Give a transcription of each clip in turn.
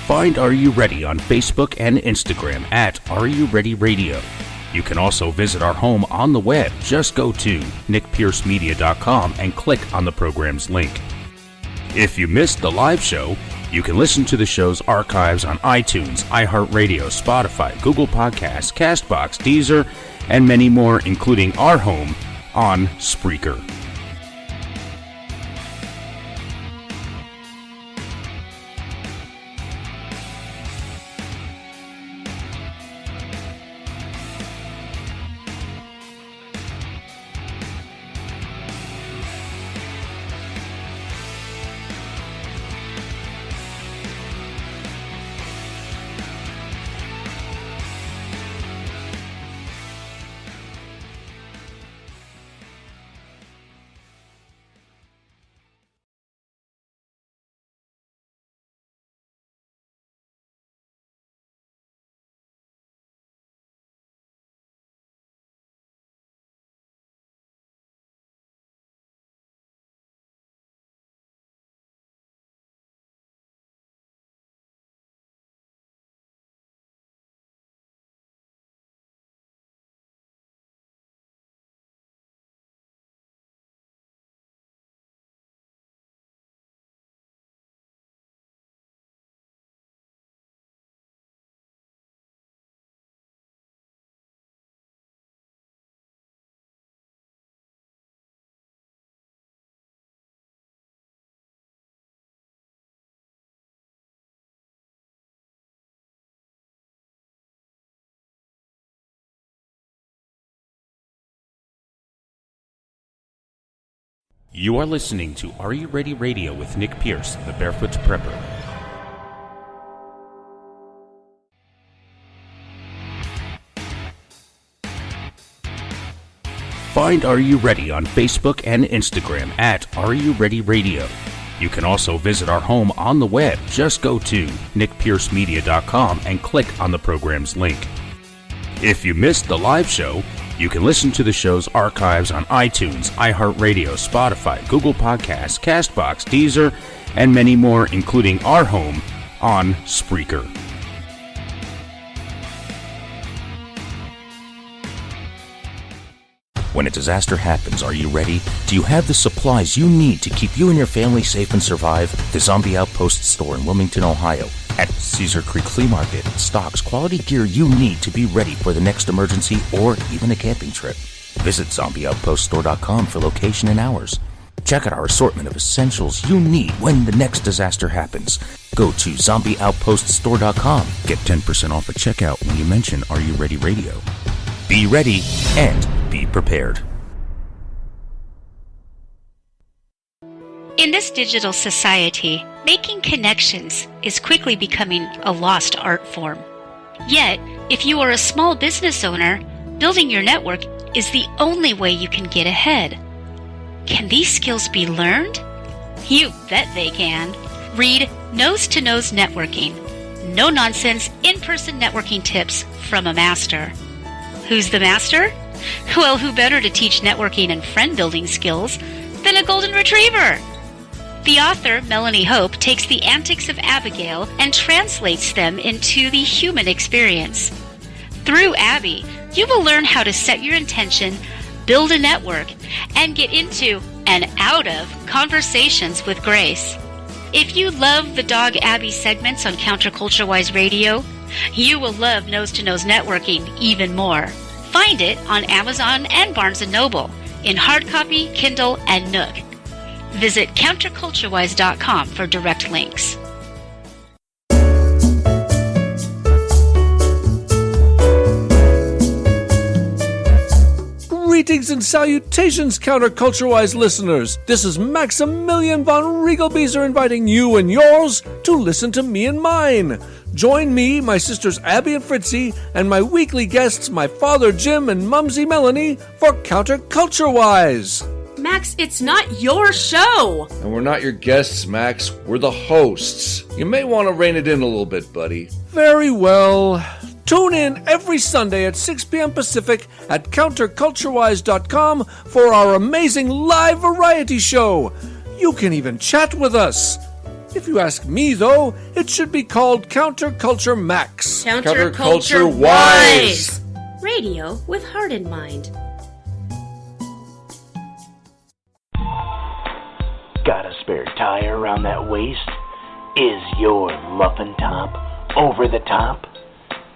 Find Are You Ready on Facebook and Instagram at Are You Ready Radio. You can also visit our home on the web. Just go to nickpiercemedia.com and click on the program's link. If you missed the live show, you can listen to the show's archives on iTunes, iHeartRadio, Spotify, Google Podcasts, CastBox, Deezer, and many more, including our home on Spreaker. You are listening to Are You Ready Radio with Nick Pierce, the Barefoot Prepper. Find Are You Ready on Facebook and Instagram at Are You Ready Radio. You can also visit our home on the web. Just go to nickpiercemedia.com and click on the program's link. If you missed the live show, you can listen to the show's archives on iTunes, iHeartRadio, Spotify, Google Podcasts, CastBox, Deezer, and many more, including our home on Spreaker. When a disaster happens, are you ready? Do you have the supplies you need to keep you and your family safe and survive? The Zombie Outpost store in Wilmington, Ohio, at Cedar Creek Flea Market, stocks quality gear you need to be ready for the next emergency or even a camping trip. Visit zombieoutpoststore.com for location and hours. Check out our assortment of essentials you need when the next disaster happens. Go to zombieoutpoststore.com. Get 10% off at checkout when you mention Are You Ready Radio. Be ready and be prepared. In this digital society, making connections is quickly becoming a lost art form. Yet, if you are a small business owner, building your network is the only way you can get ahead. Can these skills be learned? You bet they can. Read Nose to Nose Networking. No-nonsense, in-person networking tips from a master. Who's the master? Well, who better to teach networking and friend-building skills than a golden retriever? The author, Melanie Hope, takes the antics of Abigail and translates them into the human experience. Through Abby, you will learn how to set your intention, build a network, and get into and out of conversations with grace. If you love the Dog Abby segments on Counterculture-Wise Radio, you will love Nose to Nose Networking even more. Find it on Amazon and Barnes & Noble in hard copy, Kindle, and Nook. Visit counterculturewise.com for direct links. Greetings and salutations, Counterculture-Wise listeners. This is Maximilian von Riegelbieser inviting you and yours to listen to me and mine. Join me, my sisters Abby and Fritzy, and my weekly guests, my father Jim and Mumsy Melanie, for Counterculture-Wise. Max, it's not your show! And we're not your guests, Max. We're the hosts. You may want to rein it in a little bit, buddy. Very well. Tune in every Sunday at 6 p.m. Pacific at counterculturewise.com for our amazing live variety show. You can even chat with us. If you ask me, though, it should be called Counterculture Max. Counterculture Wise. Radio with heart in mind. Got a spare tire around that waist? Is your muffin top over the top?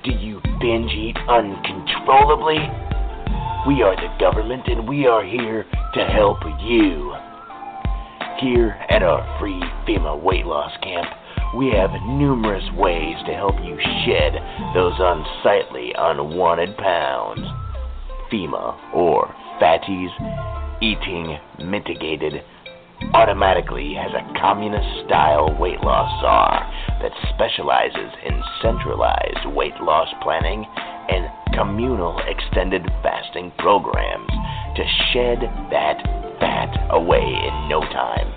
Do you binge eat uncontrollably? We are the government and we are here to help you. Here at our free FEMA weight loss camp, we have numerous ways to help you shed those unsightly, unwanted pounds. FEMA, or Fatties Eating Mitigated, automatically has a communist-style weight loss czar that specializes in centralized weight loss planning and communal extended fasting programs to shed that fat away in no time.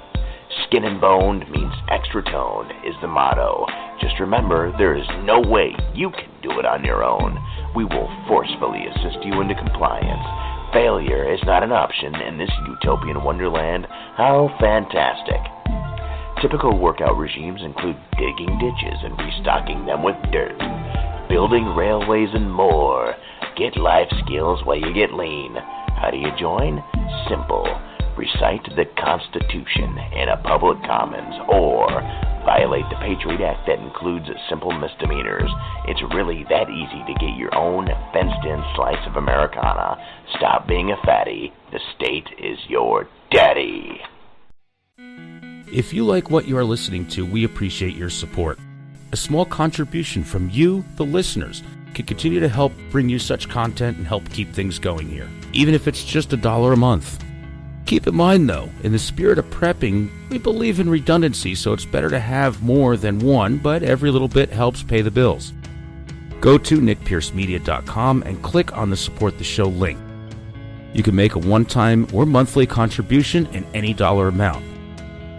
Skin and boned means extra toned is the motto. Just remember, there is no way you can do it on your own. We will forcefully assist you into compliance. Failure is not an option in this utopian wonderland. How fantastic. Typical workout regimes include digging ditches and restocking them with dirt, building railways and more. Get life skills while you get lean. How do you join? Simple. Recite the Constitution in a public commons or violate the Patriot Act that includes simple misdemeanors. It's really that easy to get your own fenced-in slice of Americana. Stop being a fatty. The state is your daddy. If you like what you are listening to, we appreciate your support. A small contribution from you, the listeners, can continue to help bring you such content and help keep things going here, even if it's just $1 a month. Keep in mind, though, in the spirit of prepping, we believe in redundancy, so it's better to have more than one, but every little bit helps pay the bills. Go to nickpiercemedia.com and click on the Support the Show link. You can make a one-time or monthly contribution in any dollar amount.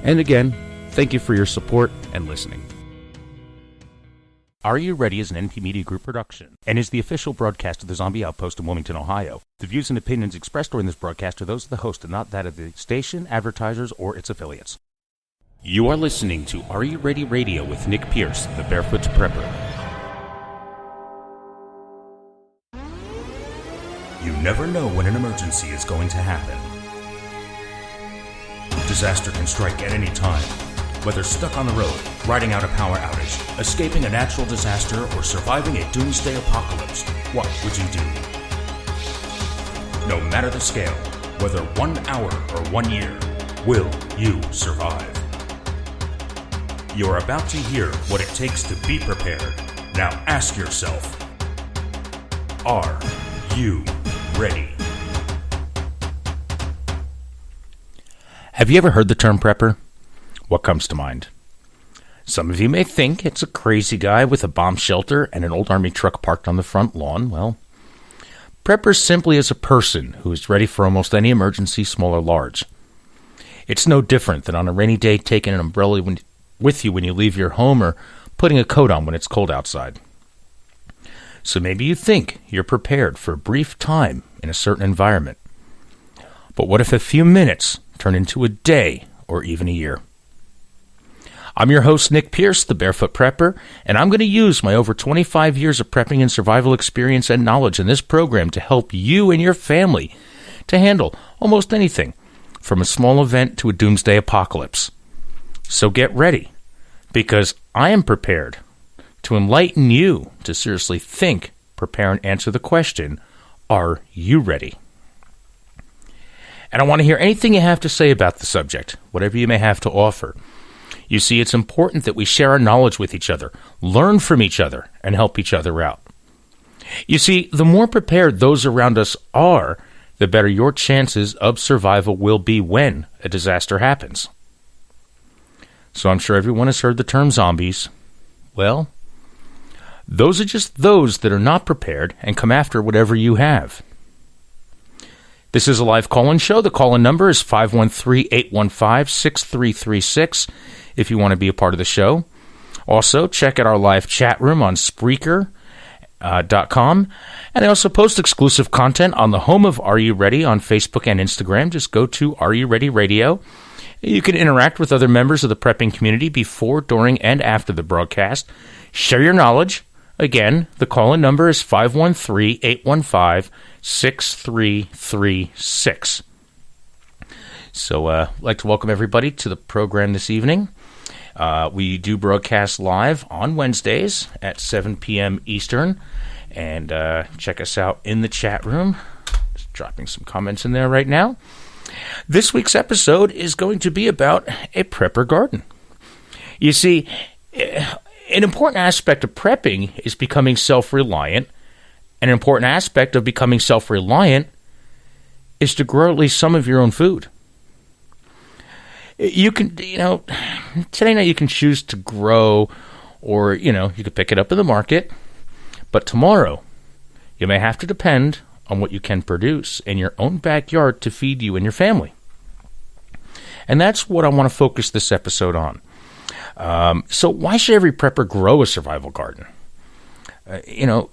And again, thank you for your support and listening. Are You Ready is an NP Media Group production and is the official broadcast of the Zombie Outpost in Wilmington, Ohio. The views and opinions expressed during this broadcast are those of the host and not that of the station, advertisers, or its affiliates. You are listening to Are You Ready Radio with Nick Pierce, the Barefoot Prepper. You never know when an emergency is going to happen. Disaster can strike at any time. Whether stuck on the road, riding out a power outage, escaping a natural disaster, or surviving a doomsday apocalypse, what would you do? No matter the scale, whether 1 hour or 1 year, will you survive? You're about to hear what it takes to be prepared. Now ask yourself, are you ready? Have you ever heard the term prepper? What comes to mind? Some of you may think it's a crazy guy with a bomb shelter and an old army truck parked on the front lawn. Well, prepper simply is a person who is ready for almost any emergency, small or large. It's no different than on a rainy day taking an umbrella with you when you leave your home or putting a coat on when it's cold outside. So maybe you think you're prepared for a brief time in a certain environment. But what if a few minutes turn into a day or even a year? I'm your host, Nick Pierce, the Barefoot Prepper, and I'm going to use my over 25 years of prepping and survival experience and knowledge in this program to help you and your family to handle almost anything, from a small event to a doomsday apocalypse. So get ready, because I am prepared to enlighten you to seriously think, prepare, and answer the question, are you ready? And I want to hear anything you have to say about the subject, whatever you may have to offer. You see, it's important that we share our knowledge with each other, learn from each other, and help each other out. You see, the more prepared those around us are, the better your chances of survival will be when a disaster happens. So I'm sure everyone has heard the term zombies. Well, those are just those that are not prepared and come after whatever you have. This is a live call-in show. The call-in number is 513-815-6336 if you want to be a part of the show. Also, check out our live chat room on Spreaker.com. And I also post exclusive content on the home of Are You Ready on Facebook and Instagram. Just go to Are You Ready Radio You can interact with other members of the prepping community before, during, and after the broadcast. Share your knowledge. Again, the call-in number is 513-815-6336. So I'd like to welcome everybody to the program this evening. We do broadcast live on Wednesdays at 7 p.m. Eastern. And check us out in the chat room. Just dropping some comments in there right now. This week's episode is going to be about a prepper garden. You see, an important aspect of prepping is becoming self-reliant. And an important aspect of becoming self-reliant is to grow at least some of your own food. You can, today night you can choose to grow, or, you could pick it up in the market. But tomorrow, you may have to depend on what you can produce in your own backyard to feed you and your family. And that's what I want to focus this episode on. So why should every prepper grow a survival garden? Well,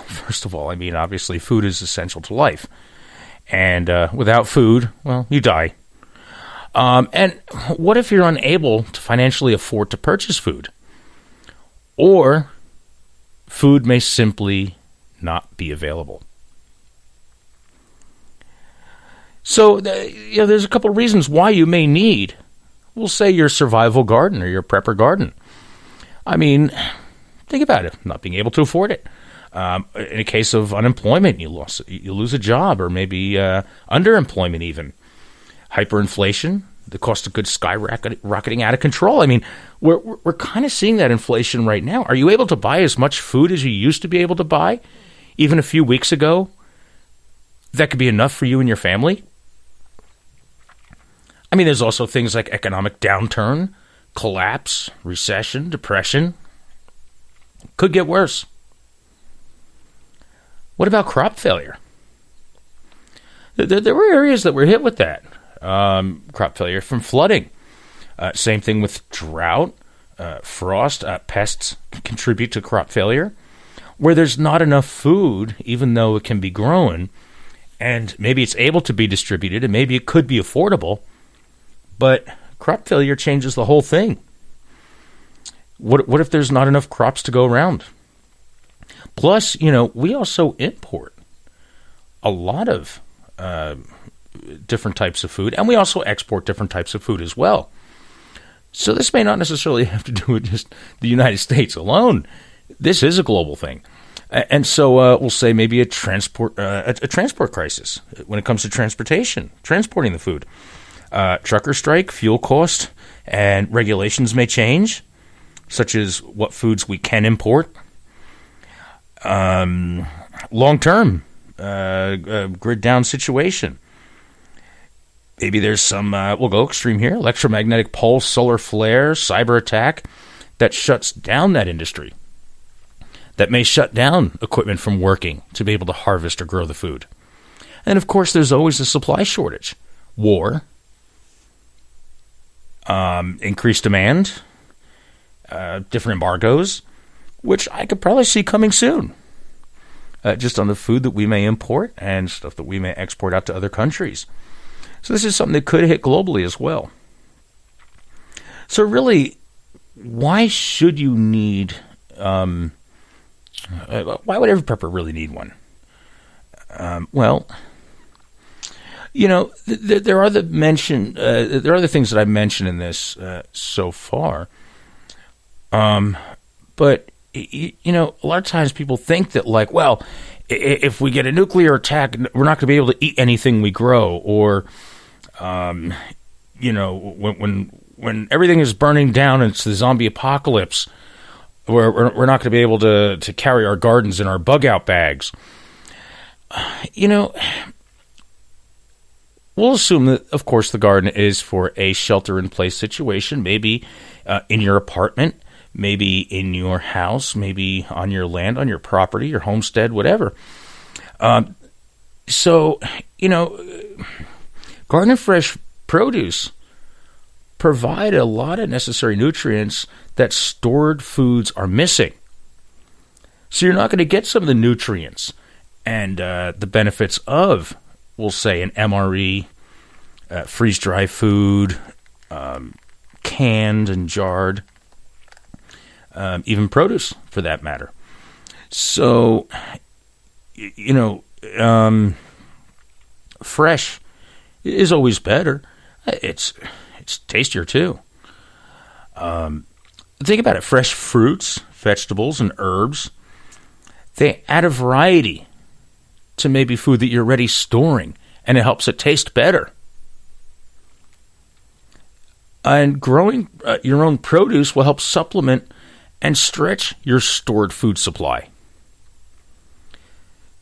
first of all, obviously food is essential to life. And without food, well, you die. And what if you're unable to financially afford to purchase food? Or food may simply not be available. So, there's a couple of reasons why you may need, we'll say, your survival garden or your prepper garden. Think about it, not being able to afford it. In a case of unemployment, you lose a job, or maybe underemployment even. Hyperinflation, the cost of goods skyrocketing out of control. We're kind of seeing that inflation right now. Are you able to buy as much food as you used to be able to buy? Even a few weeks ago, that could be enough for you and your family? There's also things like economic downturn, collapse, recession, depression. Could get worse. What about crop failure? There were areas that were hit with that. Crop failure from flooding. Same thing with drought, frost, pests contribute to crop failure. Where there's not enough food, even though it can be grown, and maybe it's able to be distributed, and maybe it could be affordable, but crop failure changes the whole thing. What if there's not enough crops to go around? Plus, we also import a lot of different types of food, and we also export different types of food as well. So this may not necessarily have to do with just the United States alone. This is a global thing. And so we'll say maybe a transport crisis when it comes to transportation, transporting the food. Trucker strike, fuel cost, and regulations may change, such as what foods we can import. Long-term, grid down situation. Maybe there's some, we'll go extreme here, electromagnetic pulse, solar flare, cyber attack that shuts down that industry. That may shut down equipment from working to be able to harvest or grow the food. And of course, there's always a supply shortage. War, increased demand, different embargoes, which I could probably see coming soon. Just on the food that we may import and stuff that we may export out to other countries. So this is something that could hit globally as well. So really, why should you need... why would every prepper really need one? There are the things that I mentioned in this so far. But a lot of times people think that, if we get a nuclear attack, we're not going to be able to eat anything we grow, or when everything is burning down and it's the zombie apocalypse, we're not going to be able to carry our gardens in our bug-out bags. We'll assume that, of course, the garden is for a shelter-in-place situation, maybe in your apartment, maybe in your house, maybe on your land, on your property, your homestead, whatever. Garden and fresh produce provide a lot of necessary nutrients that stored foods are missing. So you're not going to get some of the nutrients and the benefits of, we'll say, an MRE, freeze-dry food, canned and jarred, even produce for that matter. So, fresh is always better. It's tastier too. Think about it. Fresh fruits, vegetables, and herbs, they add a variety to maybe food that you're already storing, and it helps it taste better. And growing your own produce will help supplement and stretch your stored food supply.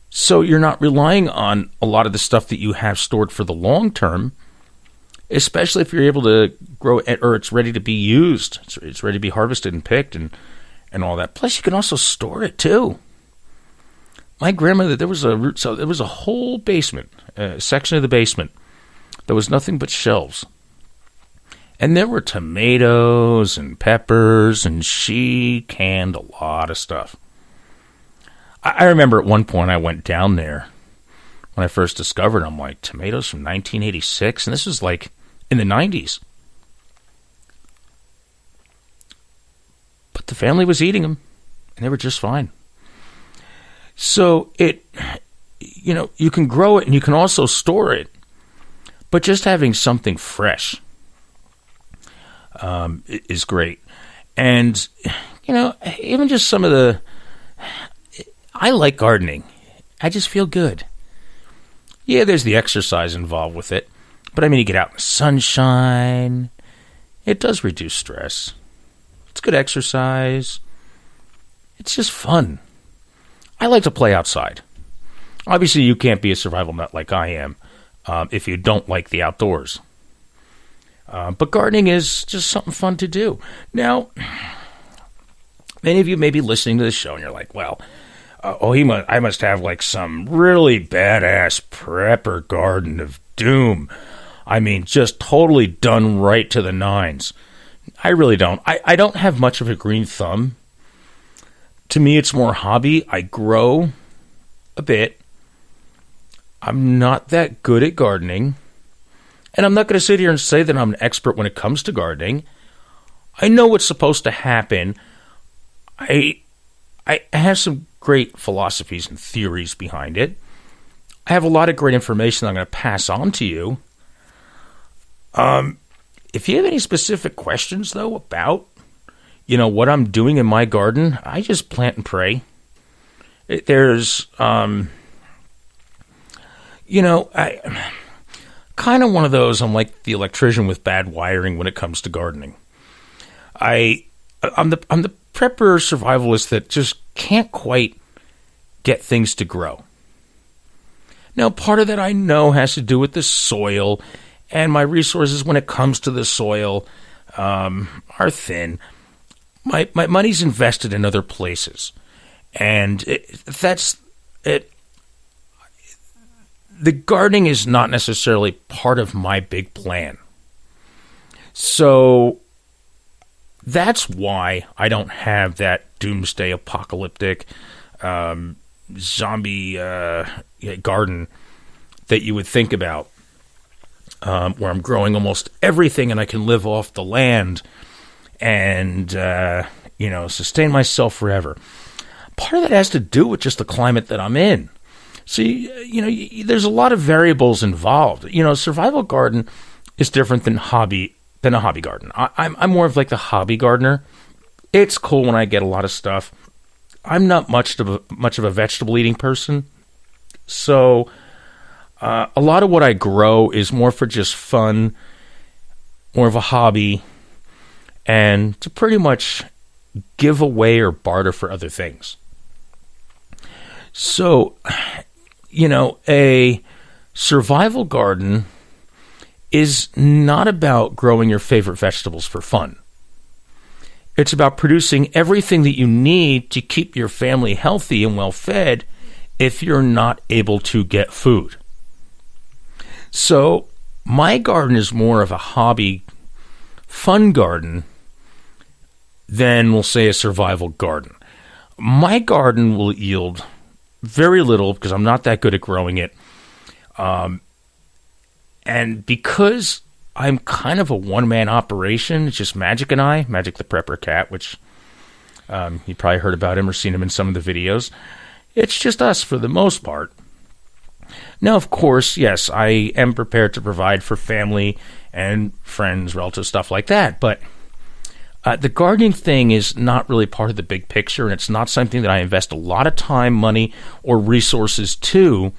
So you're not relying on a lot of the stuff that you have stored for the long term, especially if you're able to grow it or it's ready to be used. It's ready to be harvested and picked and all that. Plus, you can also store it too. My grandmother, there was a whole basement, a section of the basement that was nothing but shelves. And there were tomatoes and peppers, and she canned a lot of stuff. I remember at one point I went down there when I first discovered them, like tomatoes from 1986, and this was like in the 90s. But the family was eating them, and they were just fine. So you can grow it and you can also store it, but just having something fresh is great. And, even just some of the... I like gardening. I just feel good. Yeah, there's the exercise involved with it. But, you get out in the sunshine. It does reduce stress. It's good exercise. It's just fun. I like to play outside. Obviously, you can't be a survival nut like I am if you don't like the outdoors. But gardening is just something fun to do. Now, many of you may be listening to this show and you're like, well, I must have like some really badass prepper garden of doom. Just totally done right to the nines. I really don't. I don't have much of a green thumb. To me, it's more hobby. I grow a bit. I'm not that good at gardening. And I'm not going to sit here and say that I'm an expert when it comes to gardening. I know what's supposed to happen. I have some great philosophies and theories behind it. I have a lot of great information I'm going to pass on to you. If you have any specific questions, though, about, what I'm doing in my garden, I just plant and pray. There's, I kind of one of those, I'm like the electrician with bad wiring when it comes to gardening. I'm the prepper survivalist that just can't quite get things to grow. Now, part of that I know has to do with the soil, and my resources when it comes to the soil are thin. My money's invested in other places, and that's it. The gardening is not necessarily part of my big plan. So that's why I don't have that doomsday apocalyptic zombie garden that you would think about, where I'm growing almost everything and I can live off the land and, sustain myself forever. Part of that has to do with just the climate that I'm in. See, there's a lot of variables involved. Survival garden is different than a hobby garden. I'm more of like the hobby gardener. It's cool when I get a lot of stuff. I'm not much of a vegetable eating person, so a lot of what I grow is more for just fun, more of a hobby, and to pretty much give away or barter for other things. So, a survival garden is not about growing your favorite vegetables for fun. It's about producing everything that you need to keep your family healthy and well fed if you're not able to get food. So my garden is more of a hobby, fun garden than, we'll say, a survival garden. My garden will yield very little because I'm not that good at growing it. And because I'm kind of a one-man operation. It's just Magic and I, Magic the Prepper Cat, which you probably heard about him or seen him in some of the videos. It's just us for the most part. Now, of course, yes, I am prepared to provide for family and friends, relatives, stuff like that, but the gardening thing is not really part of the big picture, and it's not something that I invest a lot of time, money, or resources to,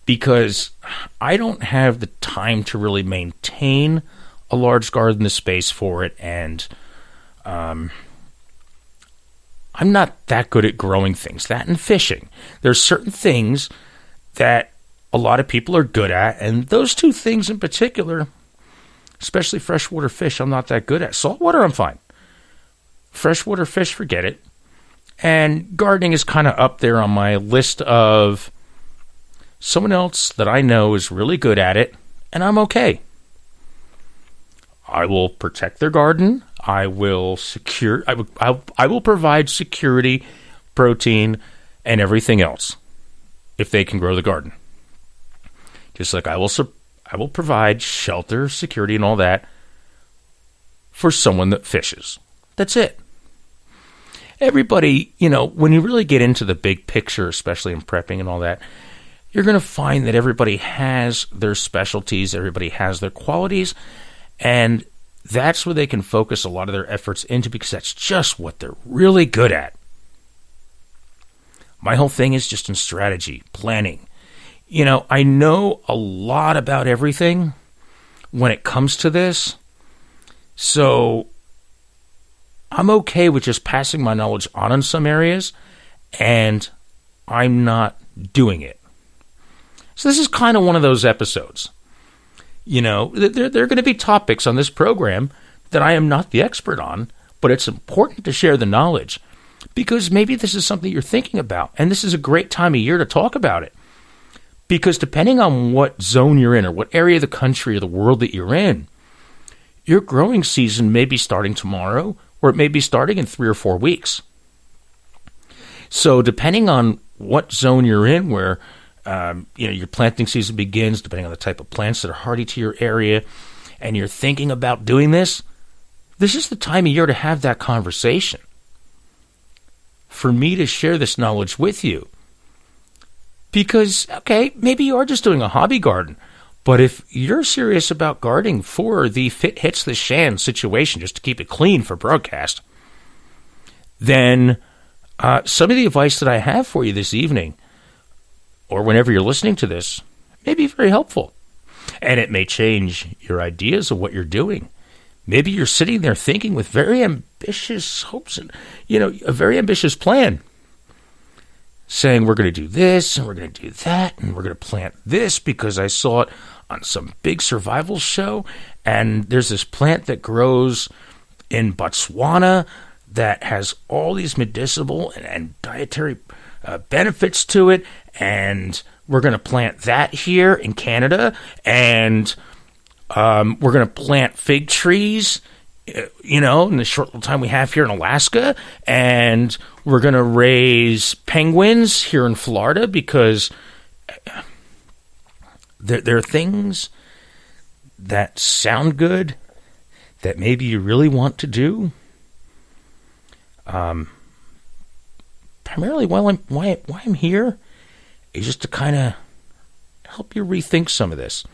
because I don't have the time to really maintain a large garden, the space for it, and I'm not that good at growing things. That and fishing. There's certain things that a lot of people are good at, and those two things in particular, especially freshwater fish, I'm not that good at. Saltwater, I'm fine. Freshwater fish, forget it. And gardening is kind of up there on my list of someone else that I know is really good at it, and I'm okay. I will protect their garden. I will provide security, protein, and everything else if they can grow the garden. Just like I will provide shelter, security, and all that for someone that fishes. That's it. Everybody, when you really get into the big picture, especially in prepping and all that, you're going to find that everybody has their specialties, everybody has their qualities, and that's where they can focus a lot of their efforts into, because that's just what they're really good at. My whole thing is just in strategy, planning. I know a lot about everything when it comes to this, so I'm okay with just passing my knowledge on in some areas, and I'm not doing it. So this is kind of one of those episodes. There are going to be topics on this program that I am not the expert on, but it's important to share the knowledge, because maybe this is something you're thinking about, and this is a great time of year to talk about it. Because depending on what zone you're in, or what area of the country or the world that you're in, your growing season may be starting tomorrow, or it may be starting in 3 or 4 weeks. So depending on what zone you're in, where your planting season begins, depending on the type of plants that are hardy to your area, and you're thinking about doing this is the time of year to have that conversation. For me to share this knowledge with you. Because, okay, maybe you are just doing a hobby garden, but if you're serious about gardening for the fit hits the shan situation, just to keep it clean for broadcast, then some of the advice that I have for you this evening, or whenever you're listening to this, may be very helpful. And it may change your ideas of what you're doing. Maybe you're sitting there thinking with very ambitious hopes and, a very ambitious plan. Saying we're going to do this, and we're going to do that, and we're going to plant this because I saw it on some big survival show, and there's this plant that grows in Botswana that has all these medicinal and dietary benefits to it, and we're going to plant that here in Canada, and we're going to plant fig trees, in the short little time we have here in Alaska, and we're going to raise penguins here in Florida, because there are things that sound good that maybe you really want to do. Primarily, why I'm here is just to kind of help you rethink some of this.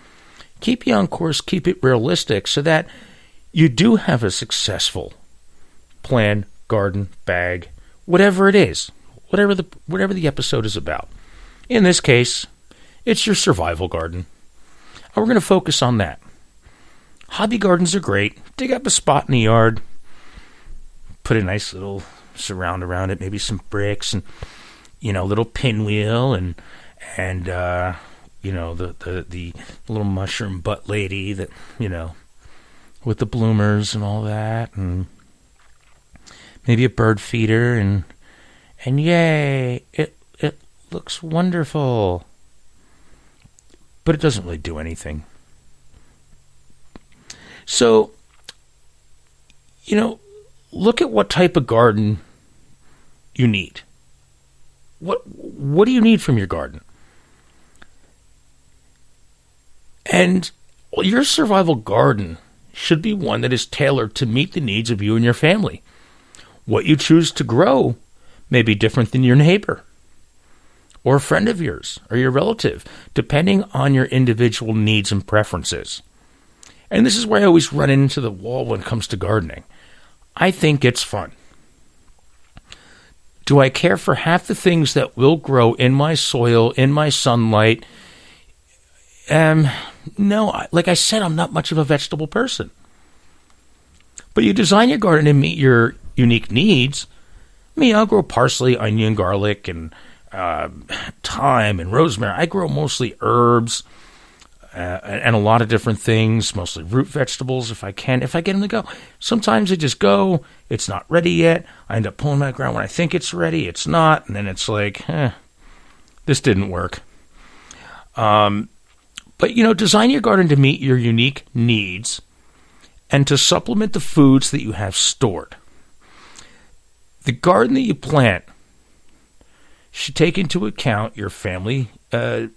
Keep you on course, keep it realistic, so that you do have a successful plan, garden, bag, whatever it is, whatever the episode is about. In this case, it's your survival garden. And we're going to focus on that. Hobby gardens are great. Dig up a spot in the yard, put a nice little surround around it, maybe some bricks and little pinwheel and the little mushroom butt lady that with the bloomers and all that, and maybe a bird feeder, and yay, it looks wonderful. But it doesn't really do anything. So, look at what type of garden you need. What do you need from your garden? And Well, your survival garden should be one that is tailored to meet the needs of you and your family. What you choose to grow may be different than your neighbor or a friend of yours or your relative, depending on your individual needs and preferences. And this is where I always run into the wall when it comes to gardening. I think it's fun. Do I care for half the things that will grow in my soil, in my sunlight? No, like I said, I'm not much of a vegetable person. But you design your garden to meet your unique needs. I'll grow parsley, onion, garlic, and thyme and rosemary. I grow mostly herbs and a lot of different things, mostly root vegetables if I get them to go. Sometimes they just go, it's not ready yet. I end up pulling them out of the ground when I think it's ready, it's not, and then it's like, this didn't work. But, design your garden to meet your unique needs and to supplement the foods that you have stored. The garden that you plant should take into account your family food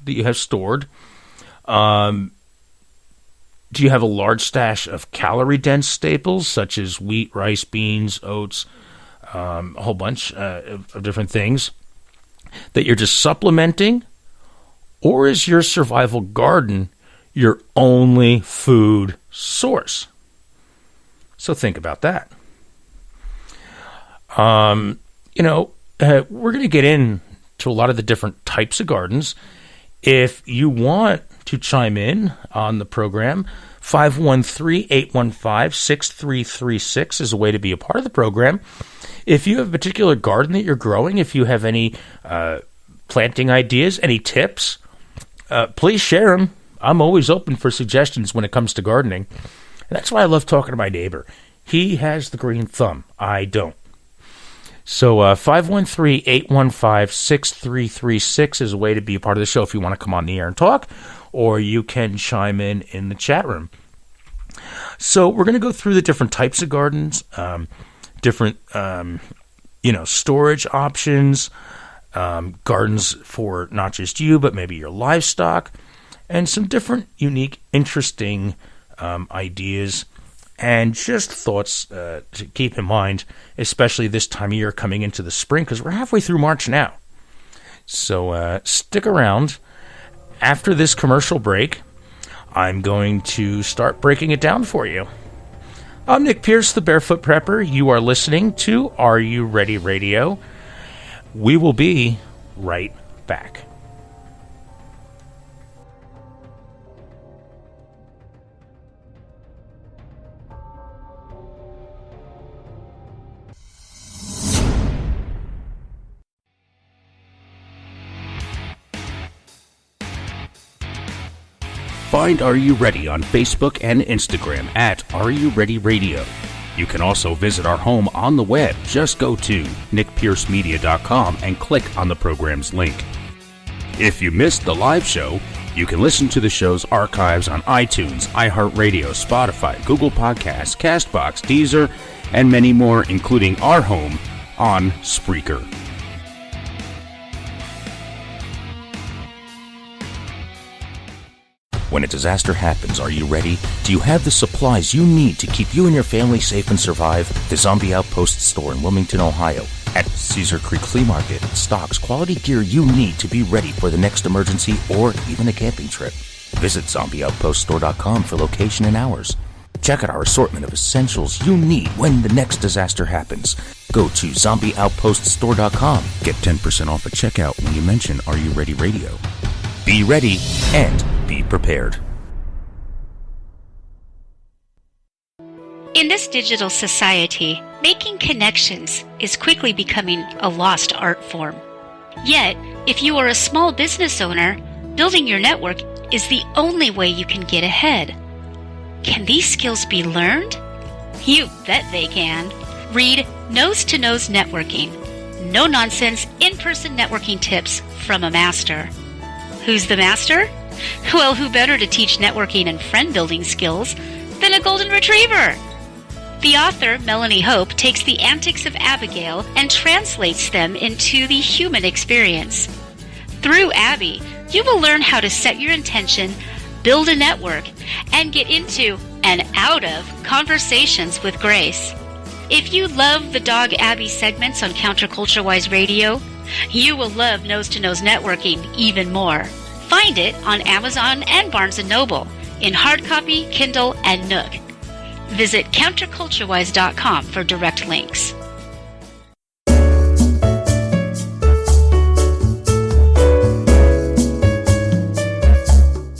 that you have stored. Do you have a large stash of calorie-dense staples such as wheat, rice, beans, oats, a whole bunch of different things that you're just supplementing? Or is your survival garden your only food source? So think about that. We're going to get into a lot of the different types of gardens. If you want to chime in on the program, 513-815-6336 is a way to be a part of the program. If you have a particular garden that you're growing, if you have any planting ideas, any tips, please share them. I'm always open for suggestions when it comes to gardening. And that's why I love talking to my neighbor. He has the green thumb. I don't. So 513-815-6336 is a way to be a part of the show if you want to come on the air and talk, or you can chime in the chat room. So we're going to go through the different types of gardens, different storage options, gardens for not just you, but maybe your livestock, and some different, unique, interesting ideas and just thoughts to keep in mind, especially this time of year coming into the spring, because we're halfway through March now. So stick around. After this commercial break, I'm going to start breaking it down for you. I'm Nick Pierce, the Barefoot Prepper. You are listening to Are You Ready Radio. We will be right back. Find Are You Ready on Facebook and Instagram at Are You Ready Radio. You can also visit our home on the web. Just go to nickpiercemedia.com and click on the program's link. If you missed the live show, you can listen to the show's archives on iTunes, iHeartRadio, Spotify, Google Podcasts, CastBox, Deezer, and many more, including our home on Spreaker. When a disaster happens, are you ready? Do you have the supplies you need to keep you and your family safe and survive? The Zombie Outpost store in Wilmington, Ohio, at Cedar Creek Flea Market, stocks quality gear you need to be ready for the next emergency or even a camping trip. Visit zombieoutpoststore.com for location and hours. Check out our assortment of essentials you need when the next disaster happens. Go to zombieoutpoststore.com. Get 10% off at checkout when you mention Are You Ready Radio. Be ready and be prepared. In this digital society, making connections is quickly becoming a lost art form. Yet, if you are a small business owner, building your network is the only way you can get ahead. Can these skills be learned? You bet they can. Read Nose to Nose Networking. No nonsense, in-person networking tips from a master. Who's the master? Well, who better to teach networking and friend-building skills than a golden retriever? The author, Melanie Hope, takes the antics of Abigail and translates them into the human experience. Through Abby, You will learn how to set your intention, build a network, and get into and out of conversations with grace. If you love the Dog Abby segments on Counterculture-Wise Radio, you will love Nose to Nose Networking even more. Find it on Amazon and Barnes & Noble in hard copy, Kindle, and Nook. Visit counterculturewise.com for direct links.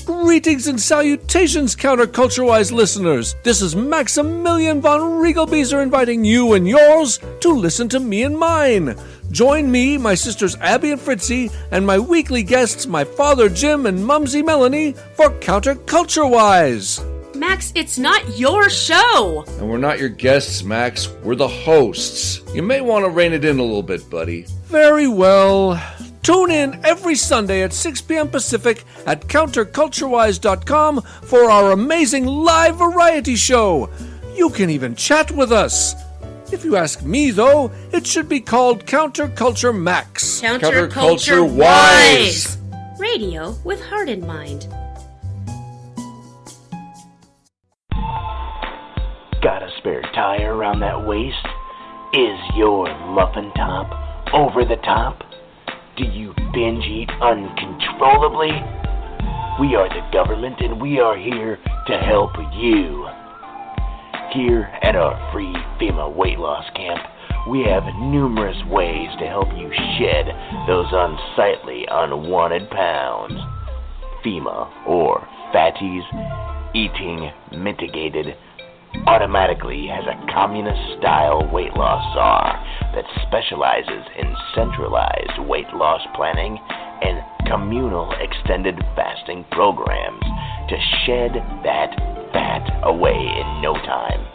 Greetings and salutations, Counterculture-Wise listeners. This is Maximilian von Riegelbieser inviting you and yours to listen to me and mine. Join me, my sisters Abby and Fritzy, and my weekly guests, my father Jim and Mumsy Melanie, for Counterculture-Wise. Max, it's not your show! And we're not your guests, Max. We're the hosts. You may want to rein it in a little bit, buddy. Very well. Tune in every Sunday at 6 p.m. Pacific at counterculturewise.com for our amazing live variety show. You can even chat with us. If you ask me, though, it should be called Counterculture Max. Counterculture-Wise. Radio with heart and mind. Got a spare tire around that waist? Is your muffin top over the top? Do you binge eat uncontrollably? We are the government and we are here to help you. Here at our free FEMA weight loss camp, we have numerous ways to help you shed those unsightly, unwanted pounds. FEMA, or Fatties Eating Mitigated, automatically has a communist-style weight loss czar that specializes in centralized weight loss planning and communal extended fasting programs to shed that fat away in no time.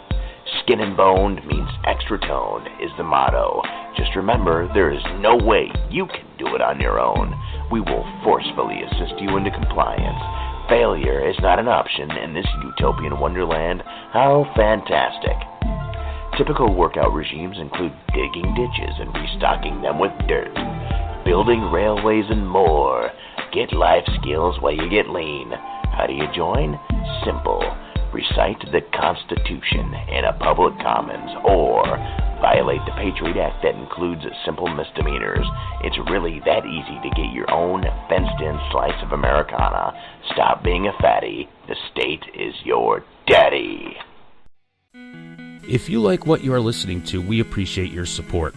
Skin and boned means extra toned is the motto. Just remember, there is no way you can do it on your own. We will forcefully assist you into compliance. Failure is not an option in this utopian wonderland. How fantastic. Typical workout regimes include digging ditches and restocking them with dirt, building railways and more. Get life skills while you get lean. How do you join? Simple. Recite the Constitution in a public commons or violate the Patriot Act that includes simple misdemeanors. It's really that easy to get your own fenced-in slice of Americana. Stop being a fatty. The state is your daddy. If you like what you are listening to, we appreciate your support.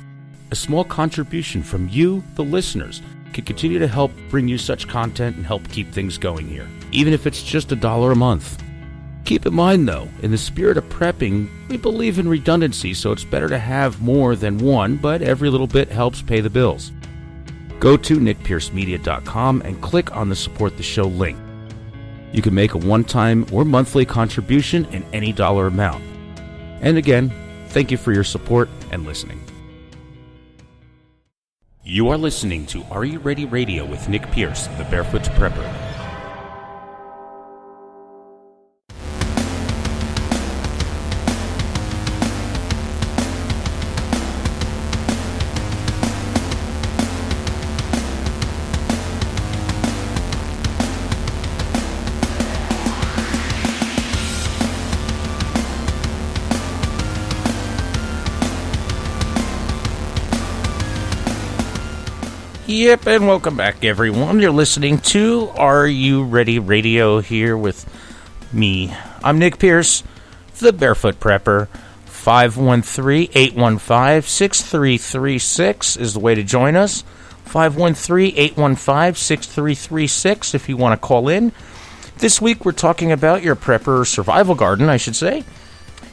A small contribution from you, the listeners, can continue to help bring you such content and help keep things going here, even if it's just $1 a month. Keep in mind, though, in the spirit of prepping, we believe in redundancy, so it's better to have more than one, but every little bit helps pay the bills. Go to nickpiercemedia.com and click on the Support the Show link. You can make a one-time or monthly contribution in any dollar amount. And again, thank you for your support and listening. You are listening to Are You Ready Radio with Nick Pierce, the Barefoot Prepper. Yep, and welcome back, everyone. You're listening to Are You Ready Radio here with me. I'm Nick Pierce, the Barefoot Prepper. 513-815-6336 is the way to join us. 513-815-6336 if you want to call in. This week we're talking about your prepper survival garden, I should say.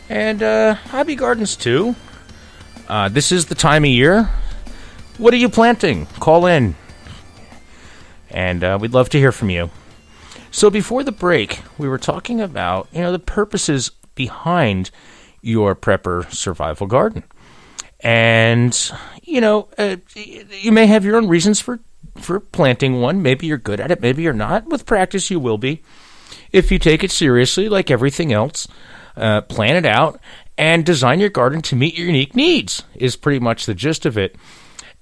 And hobby gardens, too. This is the time of year. What are you planting? Call in. And we'd love to hear from you. So before the break, we were talking about, the purposes behind your prepper survival garden. And, you may have your own reasons for planting one. Maybe you're good at it. Maybe you're not. With practice, you will be. If you take it seriously, like everything else, plan it out and design your garden to meet your unique needs is pretty much the gist of it.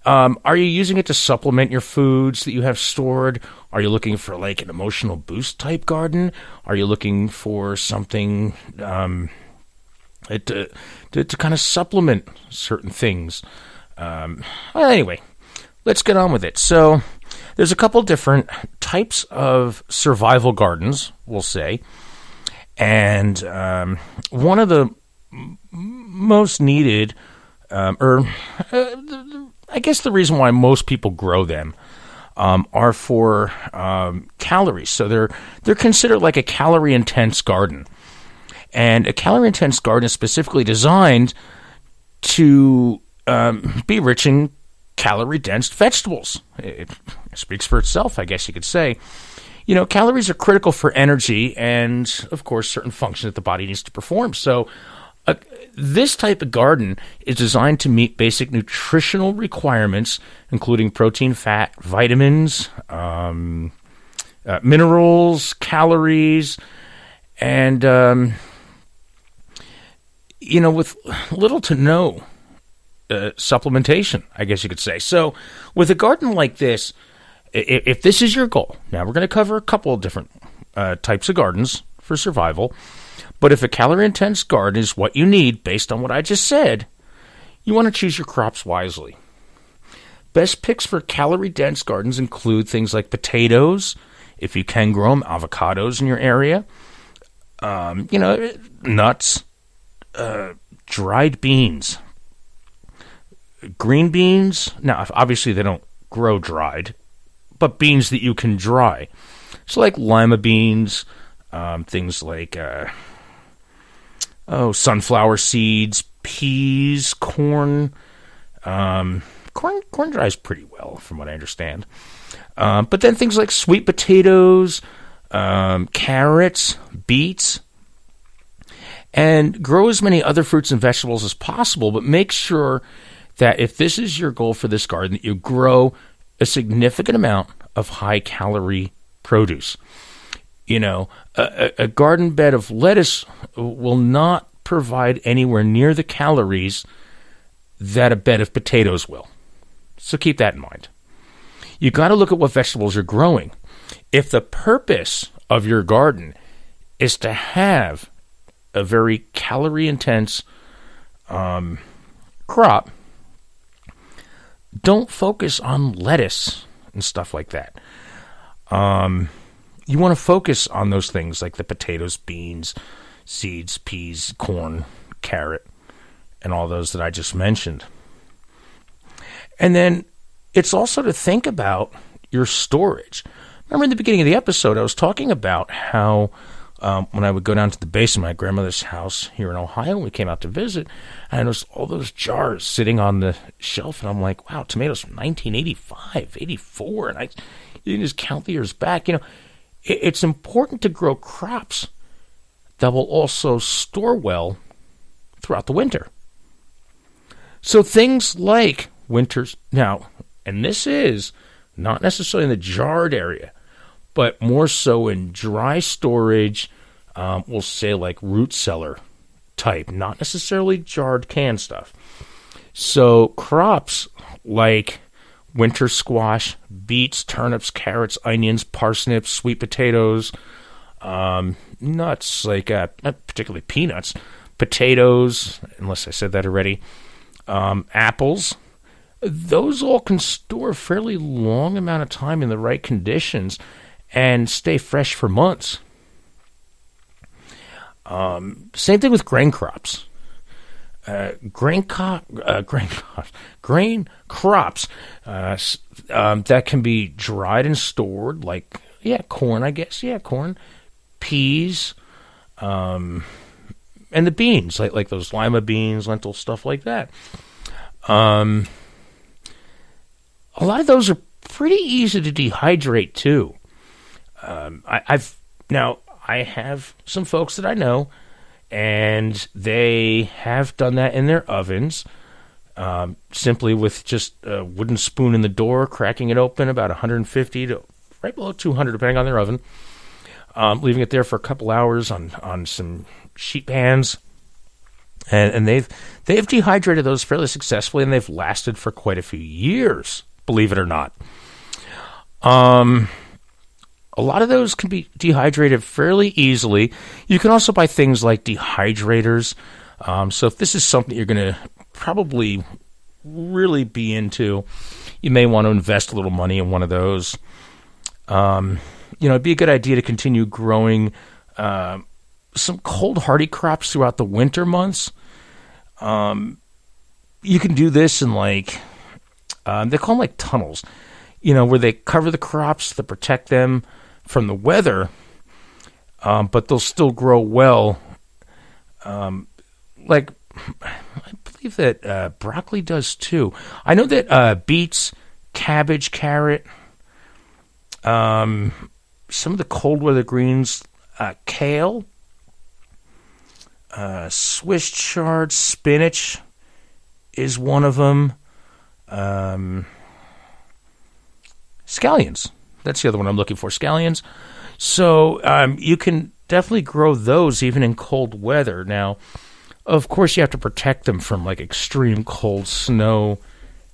Are you using it to supplement your foods that you have stored? Are you looking for like an emotional boost type garden? Are you looking for something to kind of supplement certain things? Well, anyway, let's get on with it. So there's a couple different types of survival gardens, we'll say. And one of the most needed, I guess the reason why most people grow them are for calories. So they're considered like a calorie-intense garden. And a calorie-intense garden is specifically designed to be rich in calorie-dense vegetables. It speaks for itself, I guess you could say. You know, calories are critical for energy and, of course, certain functions that the body needs to perform. So this type of garden is designed to meet basic nutritional requirements, including protein, fat, vitamins, minerals, calories, and, with little to no supplementation, I guess you could say. So with a garden like this, if this is your goal, now we're going to cover a couple of different types of gardens for survival, but if a calorie-intense garden is what you need based on what I just said, you want to choose your crops wisely. Best picks for calorie-dense gardens include things like potatoes, if you can grow them, avocados in your area, nuts, dried beans, green beans. Now, obviously they don't grow dried, but beans that you can dry. So like lima beans, things like sunflower seeds, peas, corn. Corn dries pretty well, from what I understand. But then things like sweet potatoes, carrots, beets, and grow as many other fruits and vegetables as possible, but make sure that if this is your goal for this garden, that you grow a significant amount of high-calorie produce. You know, a garden bed of lettuce will not provide anywhere near the calories that a bed of potatoes will. So keep that in mind. You got to look at what vegetables you're growing. If the purpose of your garden is to have a very calorie-intense crop, don't focus on lettuce and stuff like that. You want to focus on those things like the potatoes, beans, seeds, peas, corn, carrot, and all those that I just mentioned. And then it's also to think about your storage. Remember in the beginning of the episode, I was talking about how when I would go down to the base of my grandmother's house here in Ohio, when we came out to visit, I noticed all those jars sitting on the shelf, and I'm like, wow, tomatoes from 1985, 84, and you can just count the years back. You know, it's important to grow crops that will also store well throughout the winter. So things like winters, now, and this is not necessarily in the jarred area, but more so in dry storage, we'll say like root cellar type, not necessarily jarred canned stuff. So crops like winter squash, beets, turnips, carrots, onions, parsnips, sweet potatoes, nuts, like not particularly peanuts, potatoes, unless I said that already, apples, those all can store a fairly long amount of time in the right conditions and stay fresh for months. Same thing with grain crops. Grain crops that can be dried and stored, like corn, I guess. Corn, peas, and the beans, like those lima beans, lentils, stuff like that. A lot of those are pretty easy to dehydrate too. I have some folks that I know, and they have done that in their ovens, simply with just a wooden spoon in the door, cracking it open about 150 to right below 200, depending on their oven, leaving it there for a couple hours on some sheet pans, And they've dehydrated those fairly successfully, and they've lasted for quite a few years, believe it or not. A lot of those can be dehydrated fairly easily. You can also buy things like dehydrators. So if this is something you're going to probably really be into, you may want to invest a little money in one of those. It'd be a good idea to continue growing some cold hardy crops throughout the winter months. You can do this in they call them tunnels, where they cover the crops to protect them from the weather, but they'll still grow well. I believe that broccoli does too. I know that beets, cabbage, carrot, some of the cold weather greens, kale, Swiss chard, spinach is one of them. Scallions. That's the other one I'm looking for, scallions. So you can definitely grow those even in cold weather. Now, of course, you have to protect them from extreme cold, snow,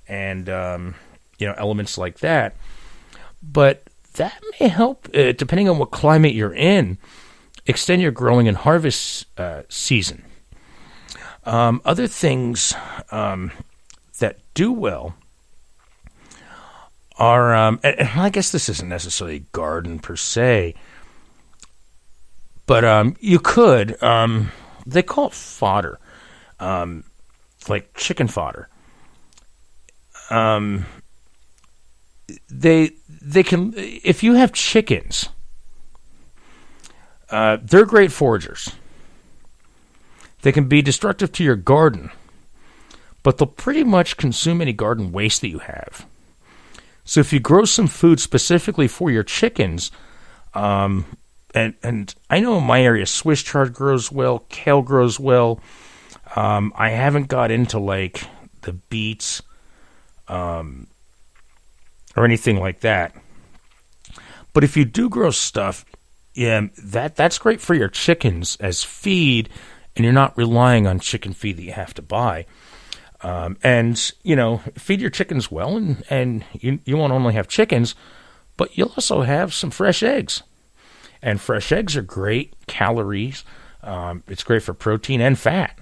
and elements like that. But that may help, depending on what climate you're in, extend your growing and harvest season. Other things that do well are, and I guess this isn't necessarily a garden per se, but you could, they call it fodder, like chicken fodder. They can, if you have chickens, they're great foragers. They can be destructive to your garden, but they'll pretty much consume any garden waste that you have. So if you grow some food specifically for your chickens, and I know in my area Swiss chard grows well, kale grows well. I haven't got into the beets or anything like that. But if you do grow stuff, that's great for your chickens as feed, and you're not relying on chicken feed that you have to buy. And feed your chickens well, and you won't only have chickens, but you'll also have some fresh eggs. And fresh eggs are great calories. It's great for protein and fat.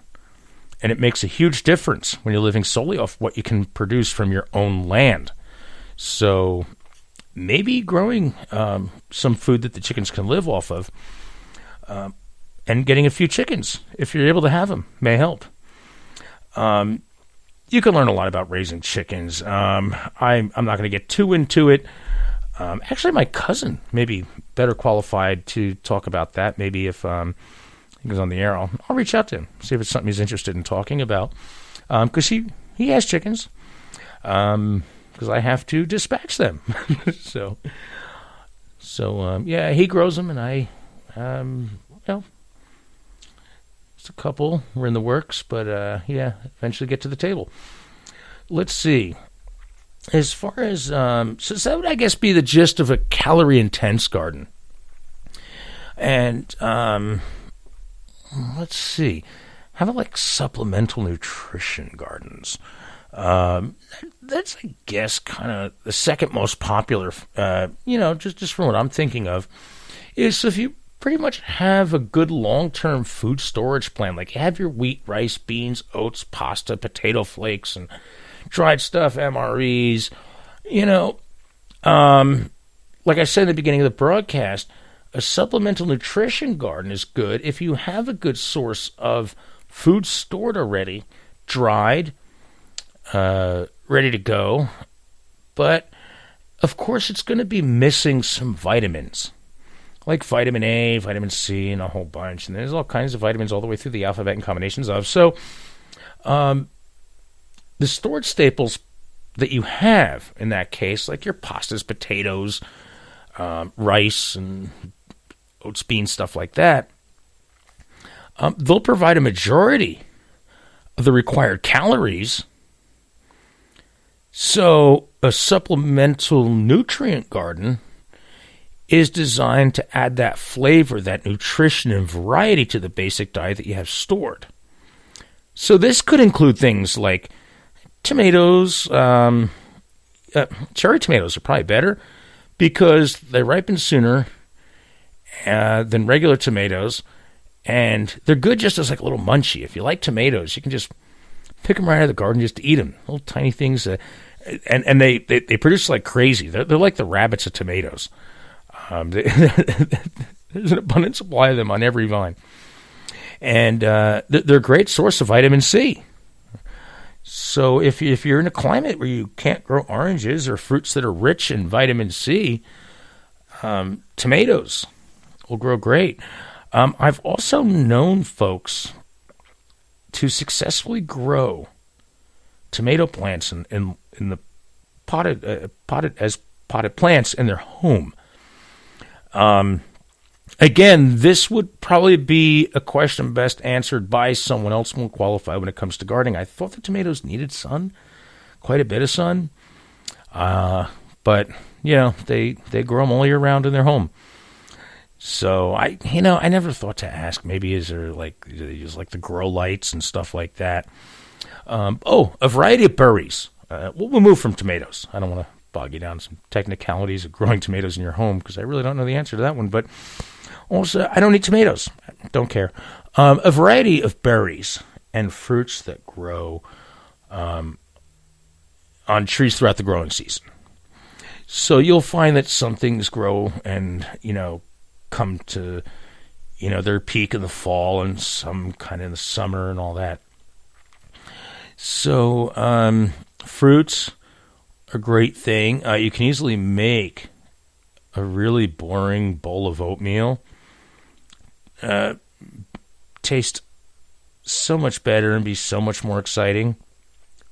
And it makes a huge difference when you're living solely off what you can produce from your own land. So maybe growing some food that the chickens can live off of, and getting a few chickens, if you're able to have them, may help. You can learn a lot about raising chickens. I'm not going to get too into it. Actually, my cousin may be better qualified to talk about that. Maybe if he goes on the air, I'll reach out to him, see if it's something he's interested in talking about. Because he has chickens. Because I have to dispatch them. So he grows them, and I, it's a couple. We're in the works, but eventually get to the table. Let's see. As far as, so that would, I guess, be the gist of a calorie-intense garden. And, let's see. How about, supplemental nutrition gardens? That's, I guess, kind of the second most popular, just from what I'm thinking of, is if you pretty much have a good long-term food storage plan, like you have your wheat, rice, beans, oats, pasta, potato flakes, and dried stuff, MREs, like I said in the beginning of the broadcast, a supplemental nutrition garden is good if you have a good source of food stored already, dried, ready to go, but of course it's going to be missing some vitamins, like vitamin A, vitamin C, and a whole bunch, and there's all kinds of vitamins all the way through the alphabet and combinations of. So the storage staples that you have in that case, like your pastas, potatoes, rice, and oats, beans, stuff like that, they'll provide a majority of the required calories. So a supplemental nutrient garden is designed to add that flavor, that nutrition and variety to the basic diet that you have stored. So this could include things like tomatoes. Cherry tomatoes are probably better because they ripen sooner than regular tomatoes, and they're good just as like a little munchie. If you like tomatoes, you can just pick them right out of the garden, just eat them. Little tiny things, and they produce like crazy. They're like the rabbits of tomatoes. There's an abundant supply of them on every vine. And they're a great source of vitamin C. So if you're in a climate where you can't grow oranges or fruits that are rich in vitamin C, tomatoes will grow great. I've also known folks to successfully grow tomato plants in the potted plants in their home. Again, this would probably be a question best answered by someone else more qualified when it comes to gardening. I thought the tomatoes needed sun, quite a bit of sun, but they grow them all year round in their home. So I never thought to ask. Maybe do they use like the grow lights and stuff like that? A variety of berries. We'll move from tomatoes. I don't want to bog you down some technicalities of growing tomatoes in your home because I really don't know the answer to that one, but. Also, I don't eat tomatoes. Don't care. A variety of berries and fruits that grow on trees throughout the growing season. So you'll find that some things grow and, come to, their peak in the fall and some kind of in the summer and all that. So fruits are a great thing. You can easily make a really boring bowl of oatmeal taste so much better and be so much more exciting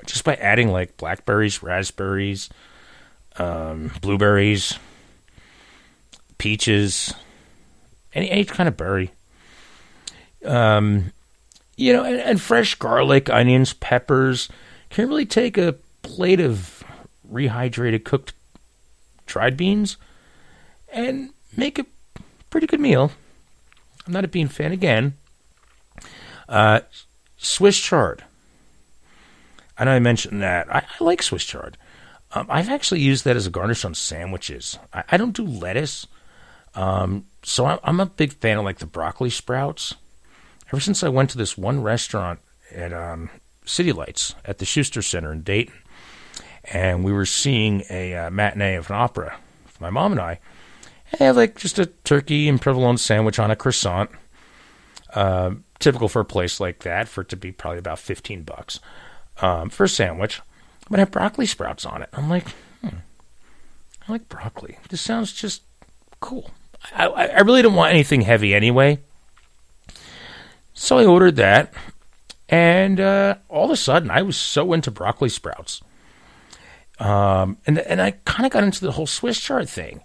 just by adding like blackberries, raspberries, blueberries, peaches, any kind of berry. And fresh garlic, onions, peppers can really take a plate of rehydrated cooked dried beans and make a pretty good meal. I'm not a bean fan again. Swiss chard. I know I mentioned that. I like Swiss chard. I've actually used that as a garnish on sandwiches. I don't do lettuce. So I'm a big fan of like the broccoli sprouts. Ever since I went to this one restaurant at City Lights at the Schuster Center in Dayton, and we were seeing a matinee of an opera for my mom and I. And they have like just a turkey and provolone sandwich on a croissant. Typical for a place like that, for it to be probably about $15 for a sandwich. But I have broccoli sprouts on it. I'm like, I like broccoli. This sounds just cool. I really didn't want anything heavy anyway. So I ordered that. And all of a sudden, I was so into broccoli sprouts. And I kind of got into the whole Swiss chard thing.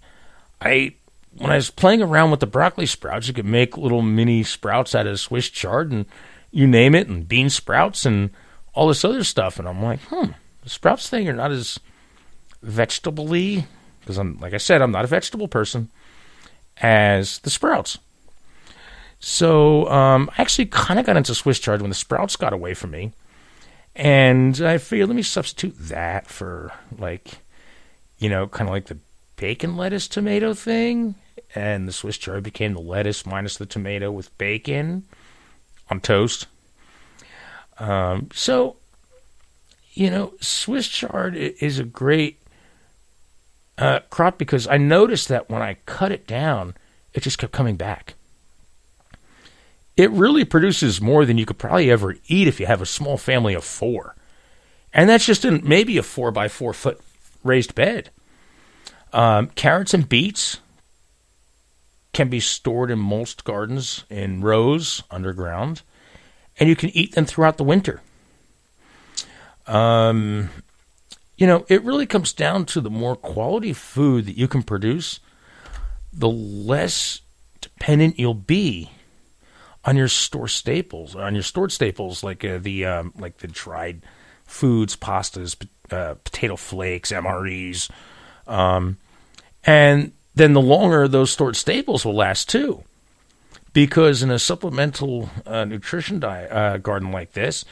When I was playing around with the broccoli sprouts, you could make little mini sprouts out of Swiss chard and you name it, and bean sprouts and all this other stuff. And I'm like, the sprouts thing are not as vegetable-y, because like I said, I'm not a vegetable person, as the sprouts. So I actually kind of got into Swiss chard when the sprouts got away from me. And I figured, let me substitute that for kind of like the bacon lettuce tomato thing, and the Swiss chard became the lettuce minus the tomato with bacon on toast. So Swiss chard is a great crop because I noticed that when I cut it down, it just kept coming back. It really produces more than you could probably ever eat if you have a small family of 4. And that's just in maybe a 4x4 foot raised bed. Carrots and beets can be stored in most gardens in rows underground, and you can eat them throughout the winter. It really comes down to the more quality food that you can produce, the less dependent you'll be on your stored staples, like the dried foods, pastas, potato flakes, MREs. And then the longer those stored staples will last too. Because in a supplemental nutrition garden like this,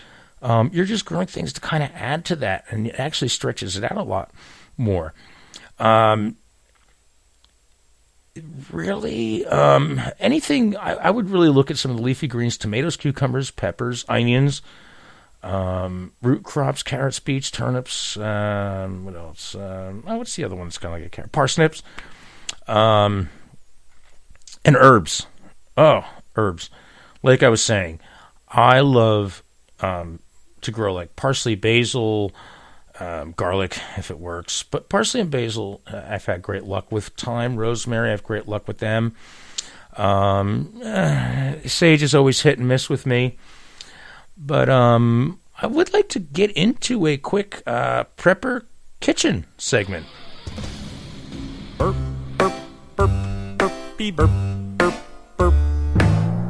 You're just growing things to kind of add to that, and it actually stretches it out a lot more. Really, anything, I would really look at some of the leafy greens, tomatoes, cucumbers, peppers, onions, root crops, carrots, beets, turnips, what else? What's the other one that's kind of like a carrot? Parsnips, and herbs. Oh, herbs. Like I was saying, I love to grow like parsley, basil, garlic if it works. But parsley and basil, I've had great luck with. Thyme, rosemary, I have great luck with them. Sage is always hit and miss with me. But I would like to get into a quick prepper kitchen segment. Burp, burp, burp, burpy, burp, burp, burp,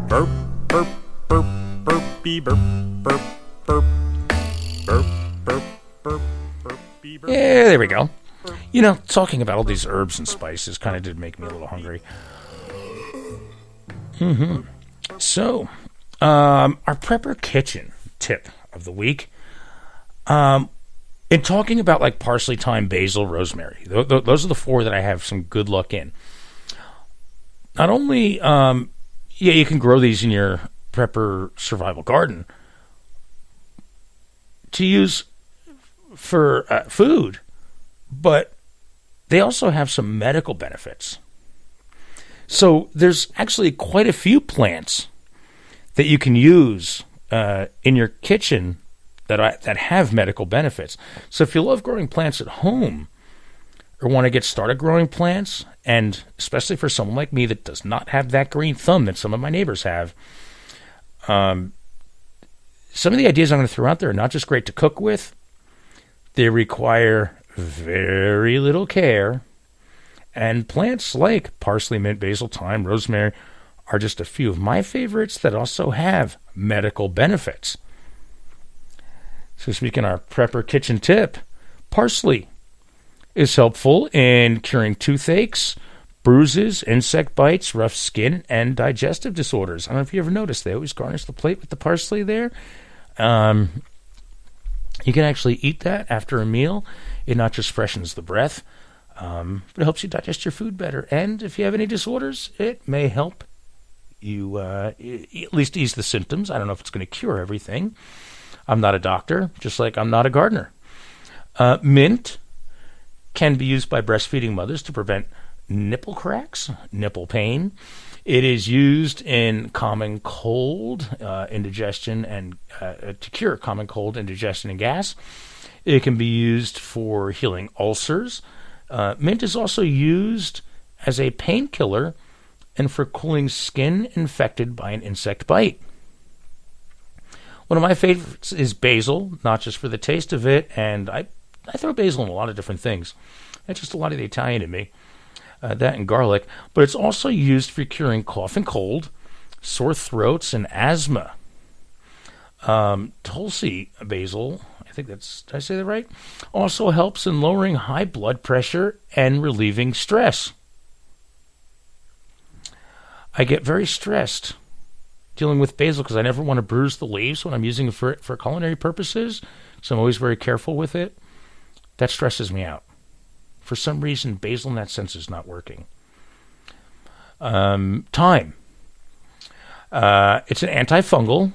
burp, burp, burp, burpy, burp, burp, burp, burp, burp, burp, burpy, burp. Yeah, there we go. You know, talking about all these herbs and spices kind of did make me a little hungry. So, our prepper kitchen tip of the week. In talking about like parsley, thyme, basil, rosemary, those are the four that I have some good luck in. Not only, you can grow these in your prepper survival garden to use for food, but they also have some medical benefits. So there's actually quite a few plants that you can use in your kitchen that have medical benefits. So if you love growing plants at home or want to get started growing plants, and especially for someone like me that does not have that green thumb that some of my neighbors have, some of the ideas I'm going to throw out there are not just great to cook with, they require very little care, and plants like parsley, mint, basil, thyme, rosemary are just a few of my favorites that also have medical benefits. So speaking of our prepper kitchen tip, parsley is helpful in curing toothaches, bruises, insect bites, rough skin, and digestive disorders. I don't know if you ever noticed, they always garnish the plate with the parsley there. You can actually eat that after a meal. It not just freshens the breath, but it helps you digest your food better. And if you have any disorders, it may help you at least ease the symptoms. I don't know if it's going to cure everything. I'm not a doctor, just like I'm not a gardener. Mint can be used by breastfeeding mothers to prevent nipple cracks, nipple pain. It is used in common cold, indigestion, and to cure common cold, indigestion, and gas. It can be used for healing ulcers. Mint is also used as a painkiller and for cooling skin infected by an insect bite. One of my favorites is basil, not just for the taste of it, and I throw basil in a lot of different things. That's just a lot of the Italian in me. That and garlic. But it's also used for curing cough and cold, sore throats, and asthma. Tulsi basil, I think that's, did I say that right? Also helps in lowering high blood pressure and relieving stress. I get very stressed dealing with basil because I never want to bruise the leaves when I'm using it for culinary purposes, so I'm always very careful with it. That stresses me out. For some reason, basil in that sense is not working. Thyme. It's an antifungal.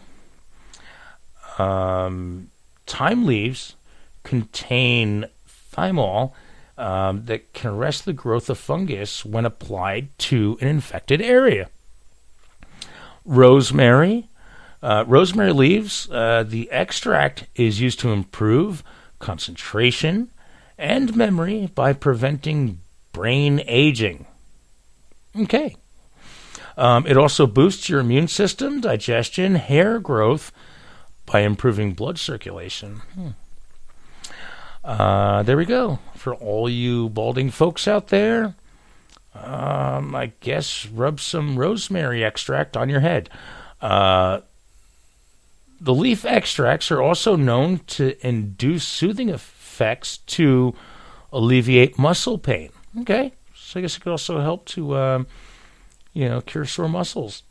Thyme leaves contain thymol that can arrest the growth of fungus when applied to an infected area. Rosemary. Rosemary leaves, the extract is used to improve concentration and memory by preventing brain aging. Okay. It also boosts your immune system, digestion, hair growth by improving blood circulation. There we go. For all you balding folks out there, I guess rub some rosemary extract on your head. The leaf extracts are also known to induce soothing effects to alleviate muscle pain. Okay, so I guess it could also help to, cure sore muscles.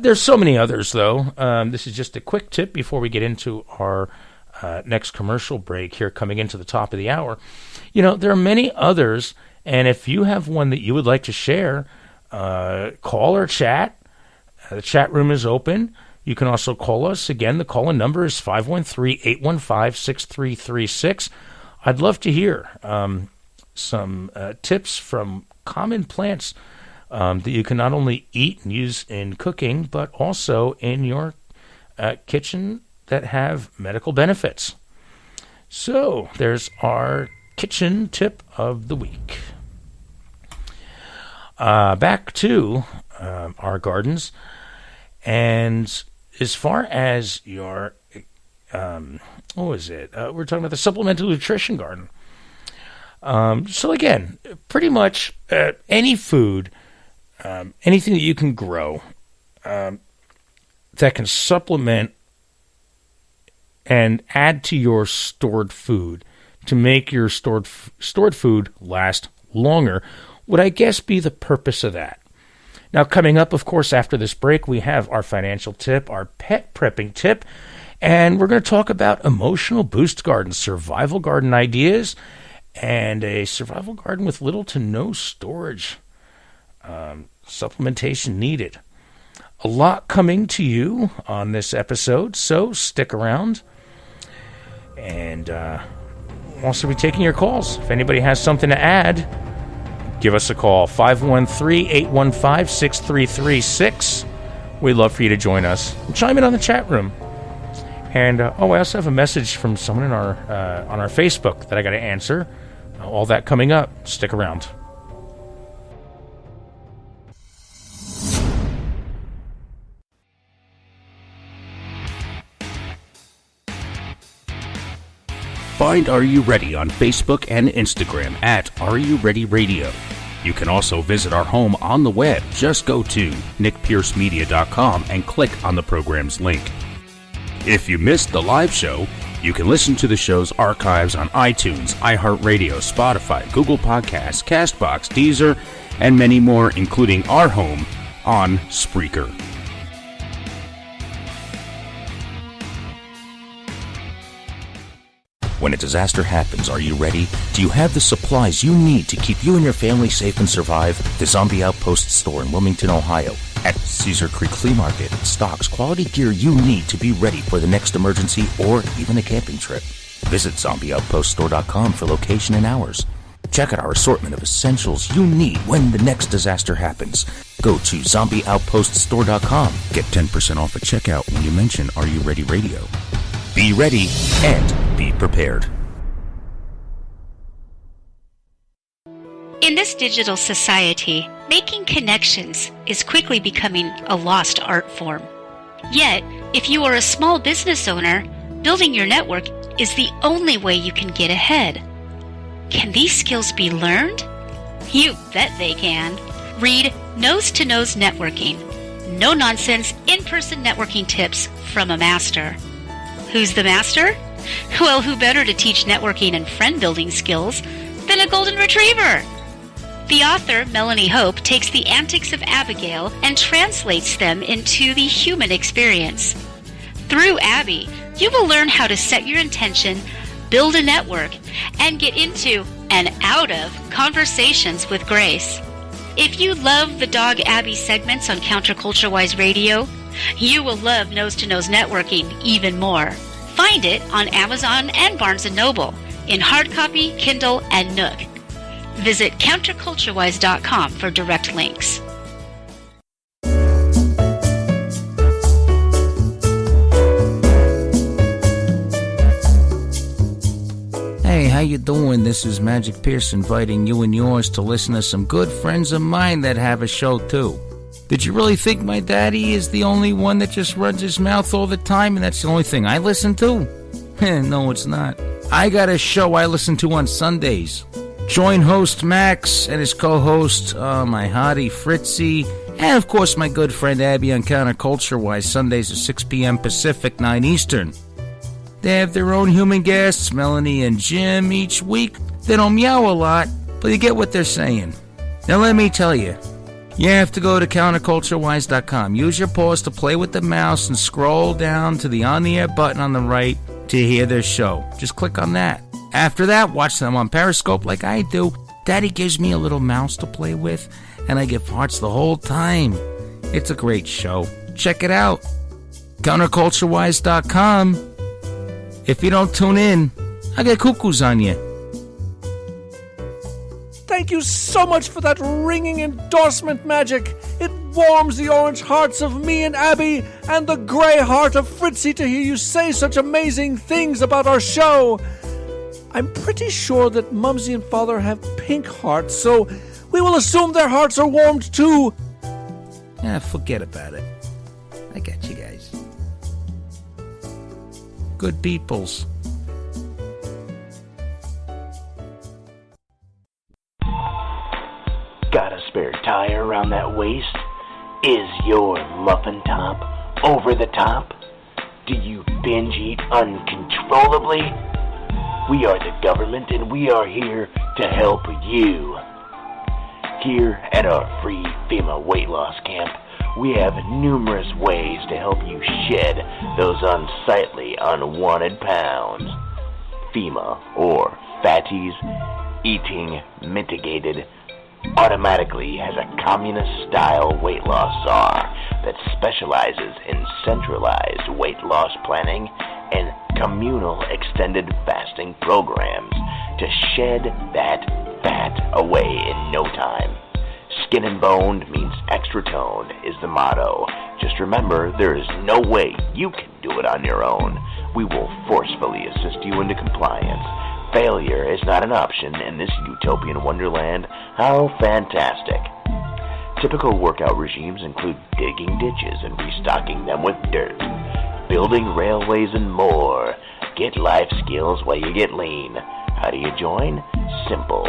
There's so many others, though. This is just a quick tip before we get into our next commercial break here coming into the top of the hour. There are many others, and if you have one that you would like to share, call or chat. The chat room is open. You can also call us. Again, the call-in number is 513-815-6336. I'd love to hear some tips from common plants that you can not only eat and use in cooking, but also in your kitchen that have medical benefits. So there's our kitchen tip of the week. Back to our gardens. And as far as your, we're talking about the supplemental nutrition garden. So again, pretty much any food, anything that you can grow that can supplement and add to your stored food to make your stored food last longer would, I guess, be the purpose of that. Now, coming up, of course, after this break, we have our financial tip, our pet prepping tip, and we're going to talk about emotional boost gardens, survival garden ideas, and a survival garden with little to no storage. Supplementation needed. A lot coming to you on this episode, so stick around. And we'll also be taking your calls. If anybody has something to add, give us a call, 513-815-6336. We'd love for you to join us. Chime in on the chat room. And, I also have a message from someone in our on our Facebook that I got to answer. All that coming up. Stick around. Find Are You Ready on Facebook and Instagram at Are You Ready Radio. You can also visit our home on the web. Just go to nickpiercemedia.com and click on the program's link. If you missed the live show, you can listen to the show's archives on iTunes, iHeartRadio, Spotify, Google Podcasts, CastBox, Deezer, and many more, including our home on Spreaker. When a disaster happens, are you ready? Do you have the supplies you need to keep you and your family safe and survive? The Zombie Outpost store in Wilmington, Ohio, at Cedar Creek Flea Market, stocks quality gear you need to be ready for the next emergency or even a camping trip. Visit zombieoutpoststore.com for location and hours. Check out our assortment of essentials you need when the next disaster happens. Go to zombieoutpoststore.com. Get 10% off at checkout when you mention Are You Ready Radio. Be ready and be prepared. In this digital society, making connections is quickly becoming a lost art form. Yet, if you are a small business owner, building your network is the only way you can get ahead. Can these skills be learned? You bet they can. Read Nose to Nose Networking. No-nonsense, in-person networking tips from a master. Who's the master? Well, who better to teach networking and friend-building skills than a golden retriever? The author, Melanie Hope, takes the antics of Abigail and translates them into the human experience. Through Abby, you will learn how to set your intention, build a network, and get into and out of conversations with grace. If you love the Dog Abby segments on Counterculture-Wise Radio, you will love Nose to Nose Networking even more. Find it on Amazon and Barnes & Noble in hard copy, Kindle, and Nook. Visit counterculturewise.com for direct links. Hey, how you doing? This is Magic Pierce inviting you and yours to listen to some good friends of mine that have a show too. Did you really think my daddy is the only one that just runs his mouth all the time and that's the only thing I listen to? No, it's not. I got a show I listen to on Sundays. Join host Max and his co-host, my hottie Fritzy, and of course my good friend Abby on Counterculture-Wise, Sundays at 6 p.m. Pacific, 9 Eastern. They have their own human guests, Melanie and Jim, each week. They don't meow a lot, but you get what they're saying. Now let me tell you, You have to go to counterculturewise.com. Use your paws to play with the mouse and scroll down to the on the air button on the right to hear their show. Just click on that. After that, watch them on Periscope like I do. Daddy gives me a little mouse to play with, and I get hearts the whole time. It's a great show. Check it out. Counterculturewise.com. If you don't tune in, I get cuckoos on you. Thank you so much for that ringing endorsement, Magic. It warms the orange hearts of me and Abby and the gray heart of Fritzy to hear you say such amazing things about our show. I'm pretty sure that Mumsy and Father have pink hearts, so we will assume their hearts are warmed too. Forget about it. I got you guys. Good peoples. Got a spare tire around that waist? Is your muffin top over the top? Do you binge eat uncontrollably? We are the government and we are here to help you. Here at our free FEMA weight loss camp, we have numerous ways to help you shed those unsightly, unwanted pounds. FEMA, or Fatties Eating Mitigated, automatically has a communist-style weight loss czar that specializes in centralized weight loss planning and communal extended fasting programs to shed that fat away in no time. Skin and boned means extra toned is the motto. Just remember, there is no way you can do it on your own. We will forcefully assist you into compliance. Failure is not an option in this utopian wonderland. How fantastic. Typical workout regimes include digging ditches and restocking them with dirt, building railways and more. Get life skills while you get lean. How do you join? Simple.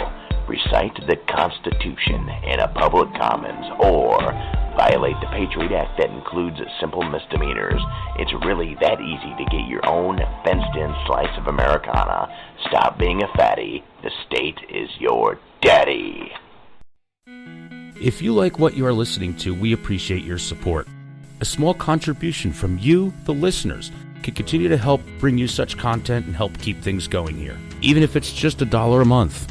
Recite the Constitution in a public commons or violate the Patriot Act that includes simple misdemeanors. It's really that easy to get your own fenced-in slice of Americana. Stop being a fatty. The state is your daddy. If you like what you are listening to, we appreciate your support. A small contribution from you, the listeners, can continue to help bring you such content and help keep things going here, even if it's just $1 a month.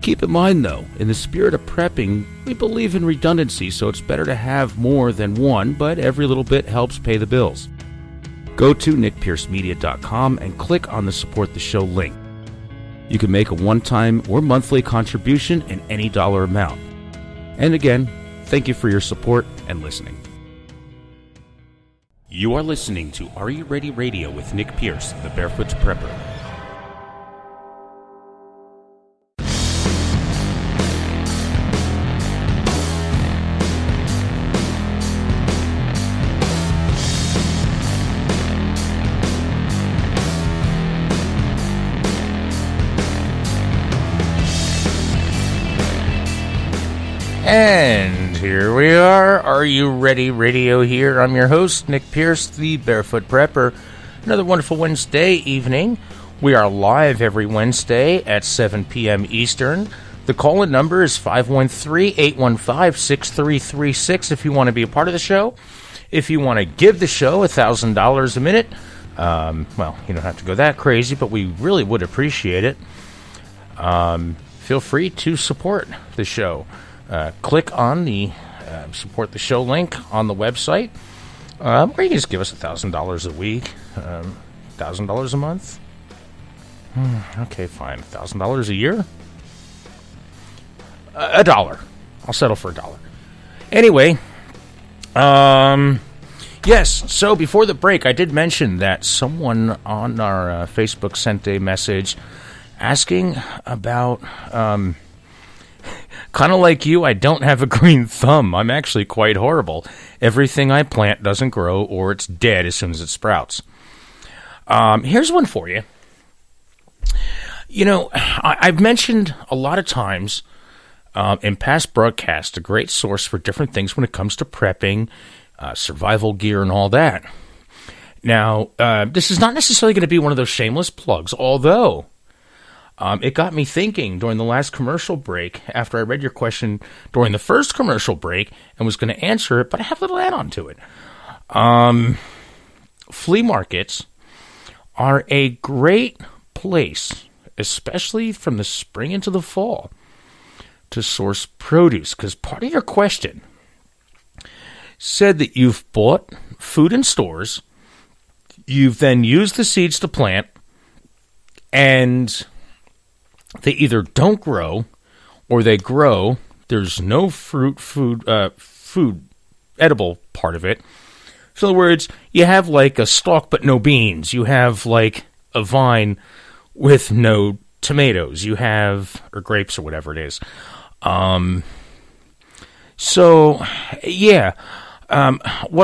Keep in mind, though, in the spirit of prepping, we believe in redundancy, so it's better to have more than one, but every little bit helps pay the bills. Go to nickpiercemedia.com and click on the Support the Show link. You can make a one-time or monthly contribution in any dollar amount. And again, thank you for your support and listening. You are listening to Are You Ready Radio with Nick Pierce, the Barefoot Prepper. And here we are You Ready Radio here. I'm your host, Nick Pierce, the Barefoot Prepper. Another wonderful Wednesday evening. We are live every Wednesday at 7 p.m. Eastern. The call-in number is 513-815-6336 if you want to be a part of the show. If you want to give the show $1,000 a minute, well, you don't have to go that crazy, but we really would appreciate it. Feel free to support the show. Click on the support the show link on the website, or you can just give us $1,000 a week, $1,000 a month. Okay, fine. $1,000 a year? $1. I'll settle for $1. Anyway, yes, so before the break, I did mention that someone on our Facebook sent a message asking about... kind of like you, I don't have a green thumb. I'm actually quite horrible. Everything I plant doesn't grow or it's dead as soon as it sprouts. Here's one for you. You know, I've mentioned a lot of times in past broadcasts a great source for different things when it comes to prepping, survival gear, and all that. Now, this is not necessarily going to be one of those shameless plugs, although It got me thinking during the last commercial break, after I read your question during the first commercial break and was going to answer it, but I have a little add-on to it. Flea markets are a great place, especially from the spring into the fall, to source produce, because part of your question said that you've bought food in stores, you've then used the seeds to plant, and they either don't grow or they grow. There's no food edible part of it. So in other words, you have like a stalk but no beans. You have like a vine with no tomatoes. You have, or grapes or whatever it is. What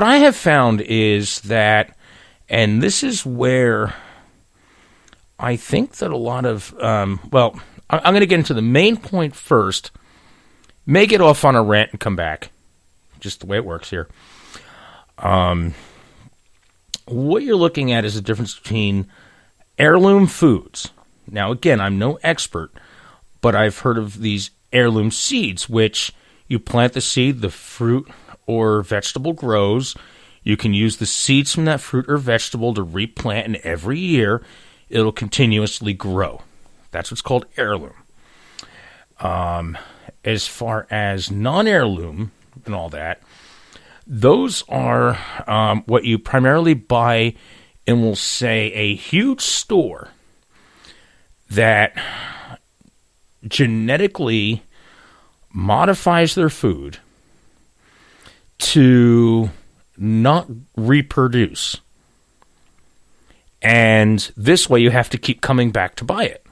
I have found is that, and this is where I think that a lot of, I'm going to get into the main point first, may get off on a rant and come back, just the way it works here. What you're looking at is the difference between heirloom foods. Now, again, I'm no expert, but I've heard of these heirloom seeds, which you plant the seed, the fruit or vegetable grows. You can use the seeds from that fruit or vegetable to replant, and every year it'll continuously grow. That's what's called heirloom. As far as non-heirloom and all that, those are what you primarily buy in, we'll say, a huge store that genetically modifies their food to not reproduce. And this way you have to keep coming back to buy it.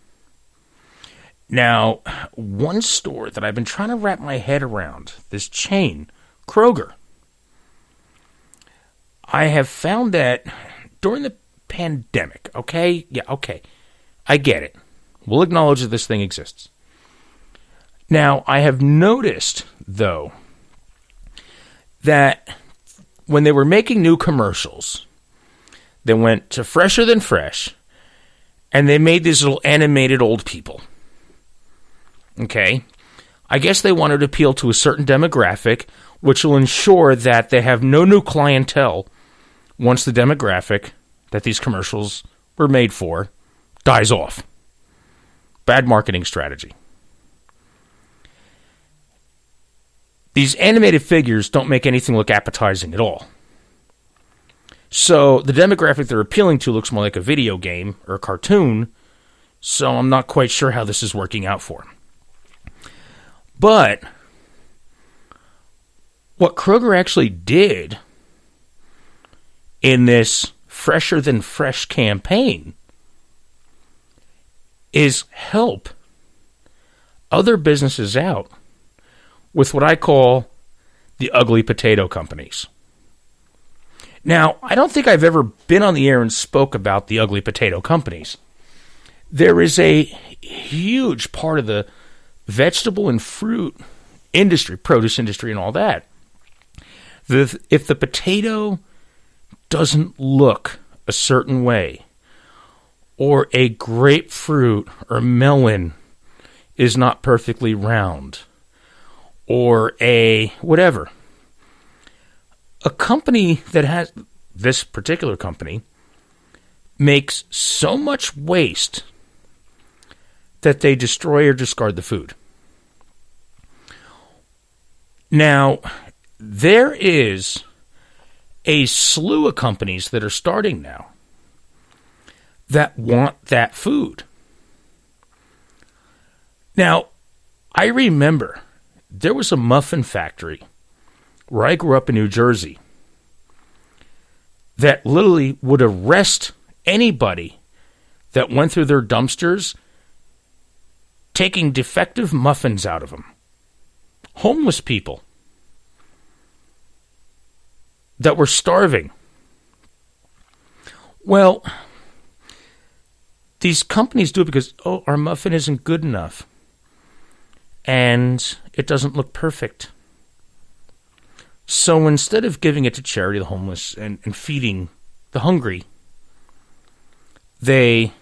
Now, one store that I've been trying to wrap my head around, this chain, Kroger, I have found that during the pandemic, okay, I get it. We'll acknowledge that this thing exists. Now, I have noticed, though, that when they were making new commercials, they went to Fresher Than Fresh, and they made these little animated old people. Okay? I guess they wanted to appeal to a certain demographic, which will ensure that they have no new clientele once the demographic that these commercials were made for dies off. Bad marketing strategy. These animated figures don't make anything look appetizing at all. So the demographic they're appealing to looks more like a video game or a cartoon, so I'm not quite sure how this is working out for them. But what Kroger actually did in this Fresher Than Fresh campaign is help other businesses out with what I call the ugly potato companies. Now, I don't think I've ever been on the air and spoke about the ugly potato companies. There is a huge part of the vegetable and fruit industry, produce industry and all that. If the potato doesn't look a certain way, or a grapefruit or melon is not perfectly round, or a whatever, a company that has, this particular company, makes so much waste that they destroy or discard the food. Now, there is a slew of companies that are starting now that want that food. Now, I remember there was a muffin factory where I grew up in New Jersey that literally would arrest anybody that went through their dumpsters taking defective muffins out of them. Homeless people that were starving. Well, these companies do it because, our muffin isn't good enough. And it doesn't look perfect. So instead of giving it to charity, the homeless, and feeding the hungry, they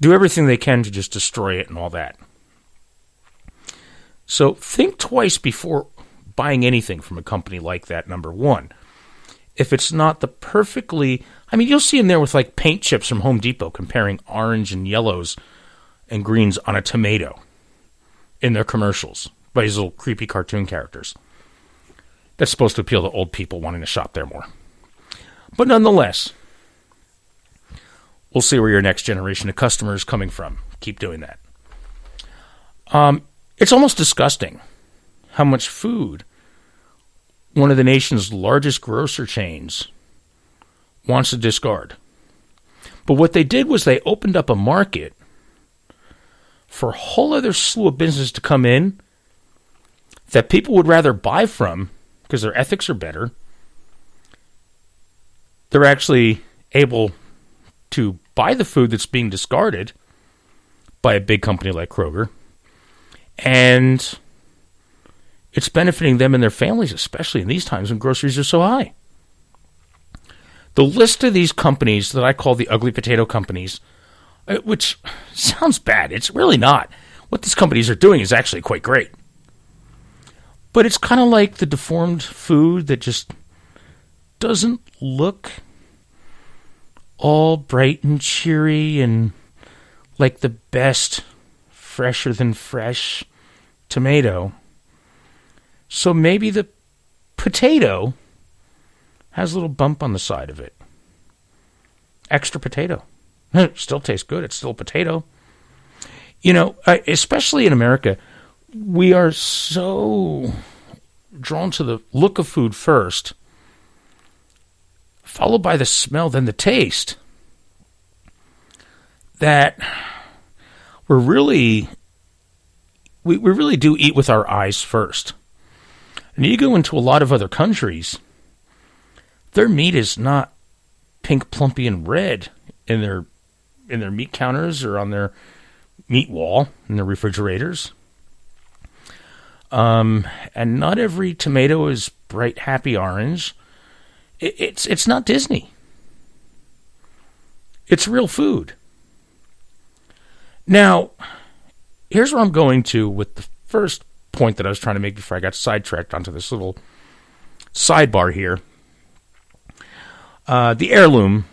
do everything they can to just destroy it and all that. So think twice before buying anything from a company like that, number one. If it's not the perfectly... I mean, you'll see them there with like paint chips from Home Depot comparing orange and yellows and greens on a tomato in their commercials by these little creepy cartoon characters. That's supposed to appeal to old people wanting to shop there more. But nonetheless, we'll see where your next generation of customers is coming from. Keep doing that. It's almost disgusting how much food one of the nation's largest grocer chains wants to discard. But what they did was they opened up a market for a whole other slew of businesses to come in that people would rather buy from because their ethics are better. They're actually able to buy the food that's being discarded by a big company like Kroger, and it's benefiting them and their families, especially in these times when groceries are so high. The list of these companies that I call the ugly potato companies, which sounds bad, it's really not. What these companies are doing is actually quite great. But it's kind of like the deformed food that just doesn't look all bright and cheery and like the best fresher than fresh tomato. So maybe the potato has a little bump on the side of it. Extra potato. Still tastes good. It's still a potato. You know, especially in America, we are so drawn to the look of food first, followed by the smell, then the taste, that we really do eat with our eyes first. And you go into a lot of other countries, their meat is not pink, plumpy, and red in their meat counters or on their meat wall in their refrigerators. And not every tomato is bright, happy orange. It's not Disney. It's real food. Now, here's where I'm going to with the first point that I was trying to make before I got sidetracked onto this little sidebar here. The heirloom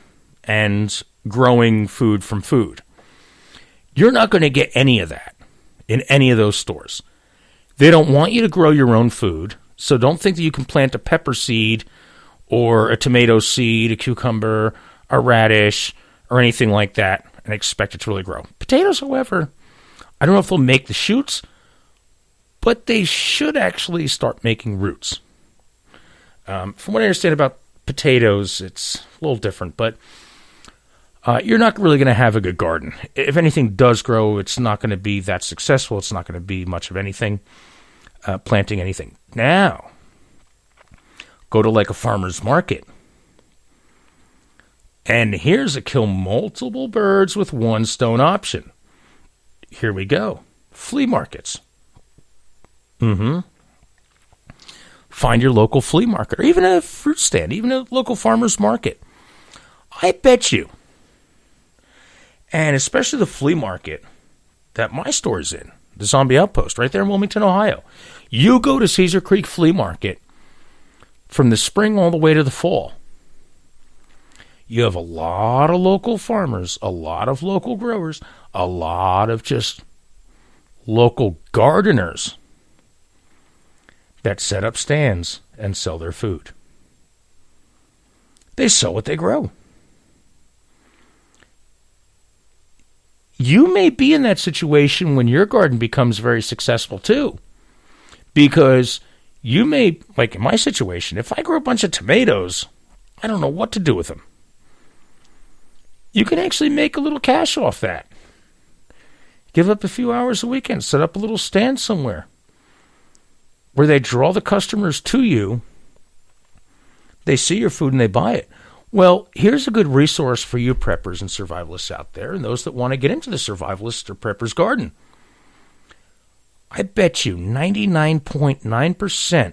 and growing food from food. You're not going to get any of that in any of those stores. They don't want you to grow your own food, so don't think that you can plant a pepper seed or a tomato seed, a cucumber, a radish, or anything like that and expect it to really grow. Potatoes, however, I don't know if they'll make the shoots, but they should actually start making roots. From what I understand about potatoes, it's a little different, but you're not really going to have a good garden. If anything does grow, it's not going to be that successful. It's not going to be much of anything, planting anything. Now, go to like a farmer's market. And here's a kill multiple birds with one stone option. Here we go. Flea markets. Find your local flea market, or even a fruit stand, even a local farmer's market. I bet you, and especially the flea market that my store's in, the Zombie Outpost, right there in Wilmington, Ohio. You go to Cedar Creek Flea Market from the spring all the way to the fall. You have a lot of local farmers, a lot of local growers, a lot of just local gardeners that set up stands and sell their food. They sell what they grow. You may be in that situation when your garden becomes very successful too. Because you may, like in my situation, if I grow a bunch of tomatoes, I don't know what to do with them. You can actually make a little cash off that. Give up a few hours a weekend, set up a little stand somewhere where they draw the customers to you. They see your food and they buy it. Well, here's a good resource for you preppers and survivalists out there and those that want to get into the survivalist or prepper's garden. I bet you 99.9%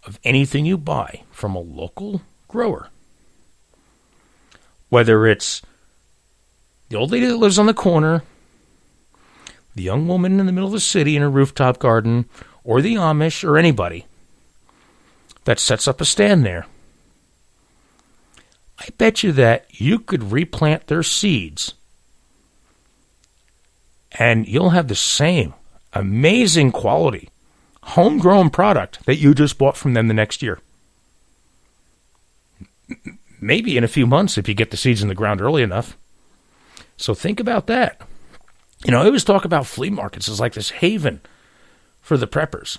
of anything you buy from a local grower, whether it's The old lady that lives on the corner, the young woman in the middle of the city in a rooftop garden, or the Amish, or anybody that sets up a stand there, I bet you that you could replant their seeds and you'll have the same amazing quality homegrown product that you just bought from them the next year. Maybe in a few months if you get the seeds in the ground early enough. So think about that. I always talk about flea markets as like this haven for the preppers.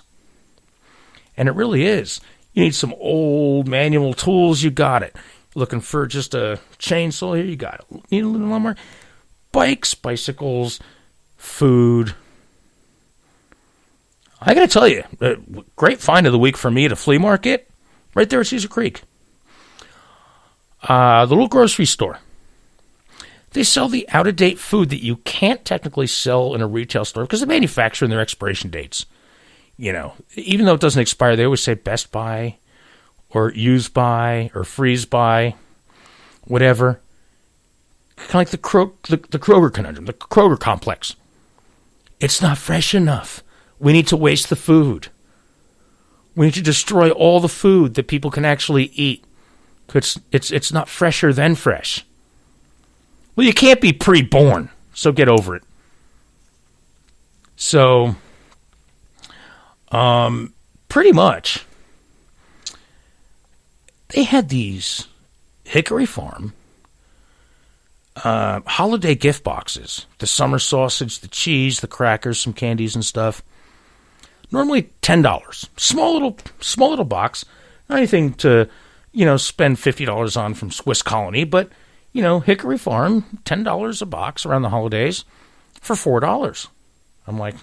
And it really is. You need some old manual tools, you got it. Looking for just a chainsaw, here you got it. Need a little more? Bikes, bicycles, food. I got to tell you, great find of the week for me at a flea market, right there at Cedar Creek. The little grocery store. They sell the out-of-date food that you can't technically sell in a retail store because they manufacture in their expiration dates. Even though it doesn't expire, they always say best by or use by or freeze by, whatever. Kind of like the Kroger conundrum, the Kroger complex. It's not fresh enough. We need to waste the food. We need to destroy all the food that people can actually eat. It's not fresher than fresh. Well, you can't be pre-born, so get over it. So, pretty much, they had these Hickory Farm holiday gift boxes. The summer sausage, the cheese, the crackers, some candies and stuff. Normally $10. Small little box. Not anything to, spend $50 on from Swiss Colony, but, Hickory Farm, $10 a box around the holidays for $4. I'm like,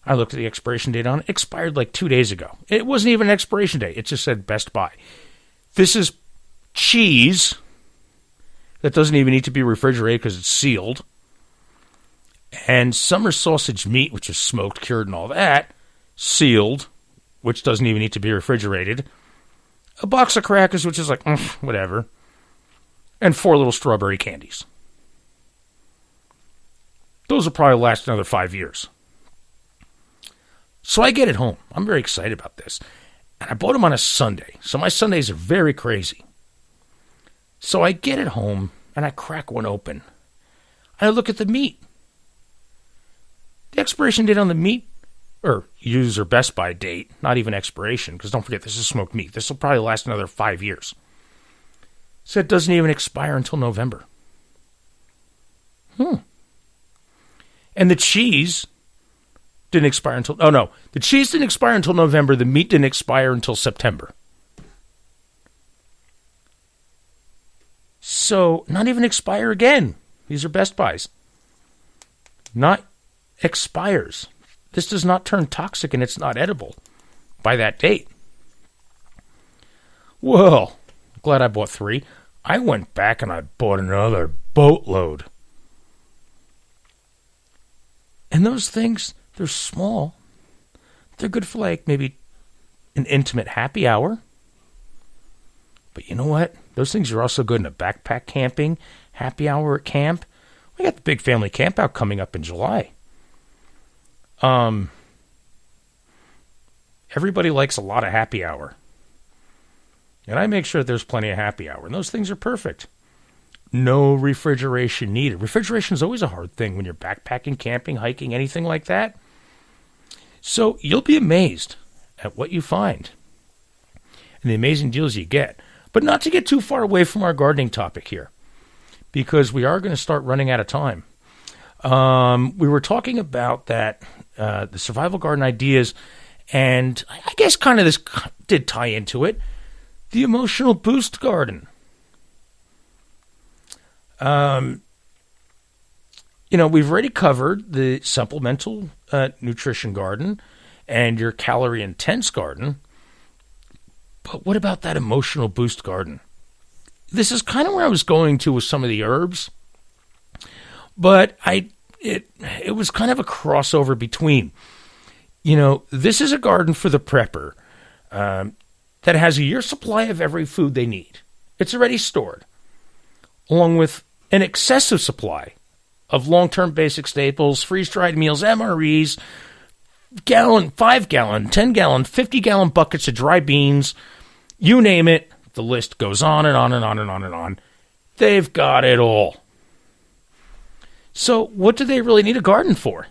I looked at the expiration date on it. Expired like 2 days ago. It wasn't even an expiration date. It just said Best Buy. This is cheese that doesn't even need to be refrigerated because it's sealed. And summer sausage meat, which is smoked, cured, and all that, sealed, which doesn't even need to be refrigerated. A box of crackers, which is like, whatever. And 4 little strawberry candies. Those will probably last another 5 years. So I get it home. I'm very excited about this. And I bought them on a Sunday. So my Sundays are very crazy. So I get it home, and I crack one open. And I look at the meat. The expiration date on the meat, or use or Best Buy date, not even expiration, because don't forget, this is smoked meat. This will probably last another 5 years. So it doesn't even expire until November. And the cheese didn't expire until... Oh, no. The cheese didn't expire until November. The meat didn't expire until September. So, not even expire again. These are Best Buys. Not expires. This does not turn toxic and it's not edible by that date. Well, glad I bought 3. I went back and I bought another boatload. And those things, they're small. They're good for like maybe an intimate happy hour. But you know what? Those things are also good in a backpack camping, happy hour at camp. We got the big family camp out coming up in July. Everybody likes a lot of happy hour. And I make sure that there's plenty of happy hour. And those things are perfect. No refrigeration needed. Refrigeration is always a hard thing when you're backpacking, camping, hiking, anything like that. So you'll be amazed at what you find and the amazing deals you get. But not to get too far away from our gardening topic here, because we are going to start running out of time. We were talking about that, the survival garden ideas, and I guess kind of this did tie into it. The emotional boost garden. We've already covered the supplemental nutrition garden and your calorie intense garden. But what about that emotional boost garden? This is kind of where I was going to with some of the herbs. But it was kind of a crossover between. This is a garden for the prepper that has a year's supply of every food they need. It's already stored, along with an excessive supply of long-term basic staples, freeze-dried meals, MREs, gallon, 5-gallon, 10-gallon, 50-gallon buckets of dry beans, you name it, the list goes on and on and on and on and on. They've got it all. So what do they really need a garden for?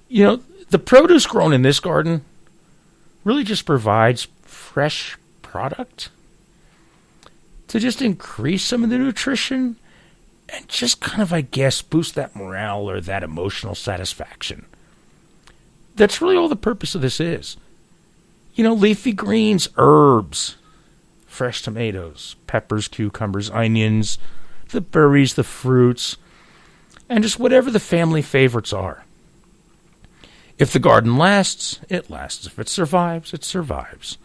You know, the produce grown in this garden really just provides fresh product to just increase some of the nutrition and just kind of, I guess, boost that morale or that emotional satisfaction. That's really all the purpose of this is. You know, leafy greens, herbs, fresh tomatoes, peppers, cucumbers, onions, the berries, the fruits, and just whatever the family favorites are. If the garden lasts, it lasts. If it survives, it survives.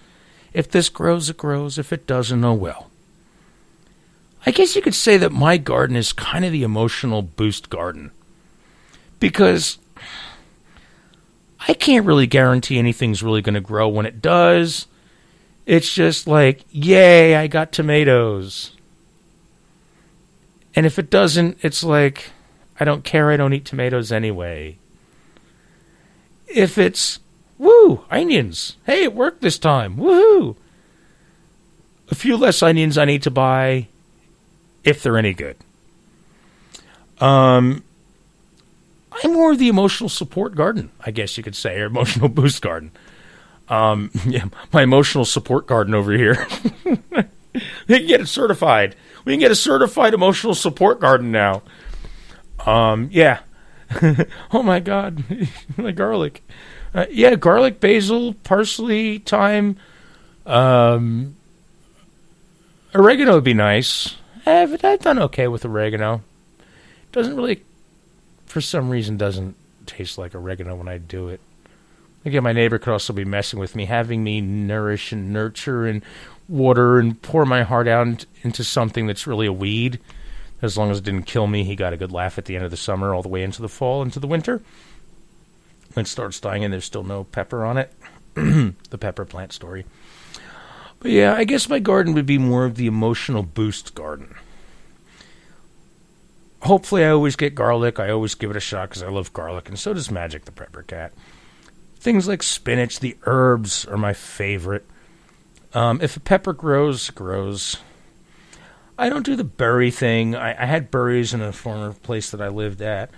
If this grows, it grows. If it doesn't, oh well. I guess you could say that my garden is kind of the emotional boost garden. Because I can't really guarantee anything's really going to grow when it does. It's just like, yay, I got tomatoes. And if it doesn't, it's like, I don't care, I don't eat tomatoes anyway. If it's, woo, onions. Hey, it worked this time. Woohoo. A few less onions I need to buy, if they're any good. I'm more of the emotional support garden, I guess you could say, or emotional boost garden. Yeah, my emotional support garden over here. They can get it certified. We can get a certified emotional support garden now. Yeah. Oh my God, my garlic. Yeah, garlic, basil, parsley, thyme. Oregano would be nice. I've done okay with oregano. Doesn't really, for some reason, doesn't taste like oregano when I do it. Again, my neighbor could also be messing with me, having me nourish and nurture and water and pour my heart out into something that's really a weed. As long as it didn't kill me, he got a good laugh at the end of the summer, all the way into the fall, into the winter. When it starts dying and there's still no pepper on it. The pepper plant story. But yeah, I guess my garden would be more of the emotional boost garden. Hopefully I always get garlic. I always give it a shot because I love garlic, and so does Magic the Prepper Cat. Things like spinach, the herbs are my favorite. If a pepper grows, it grows. I don't do the berry thing. I had berries in a former place that I lived at.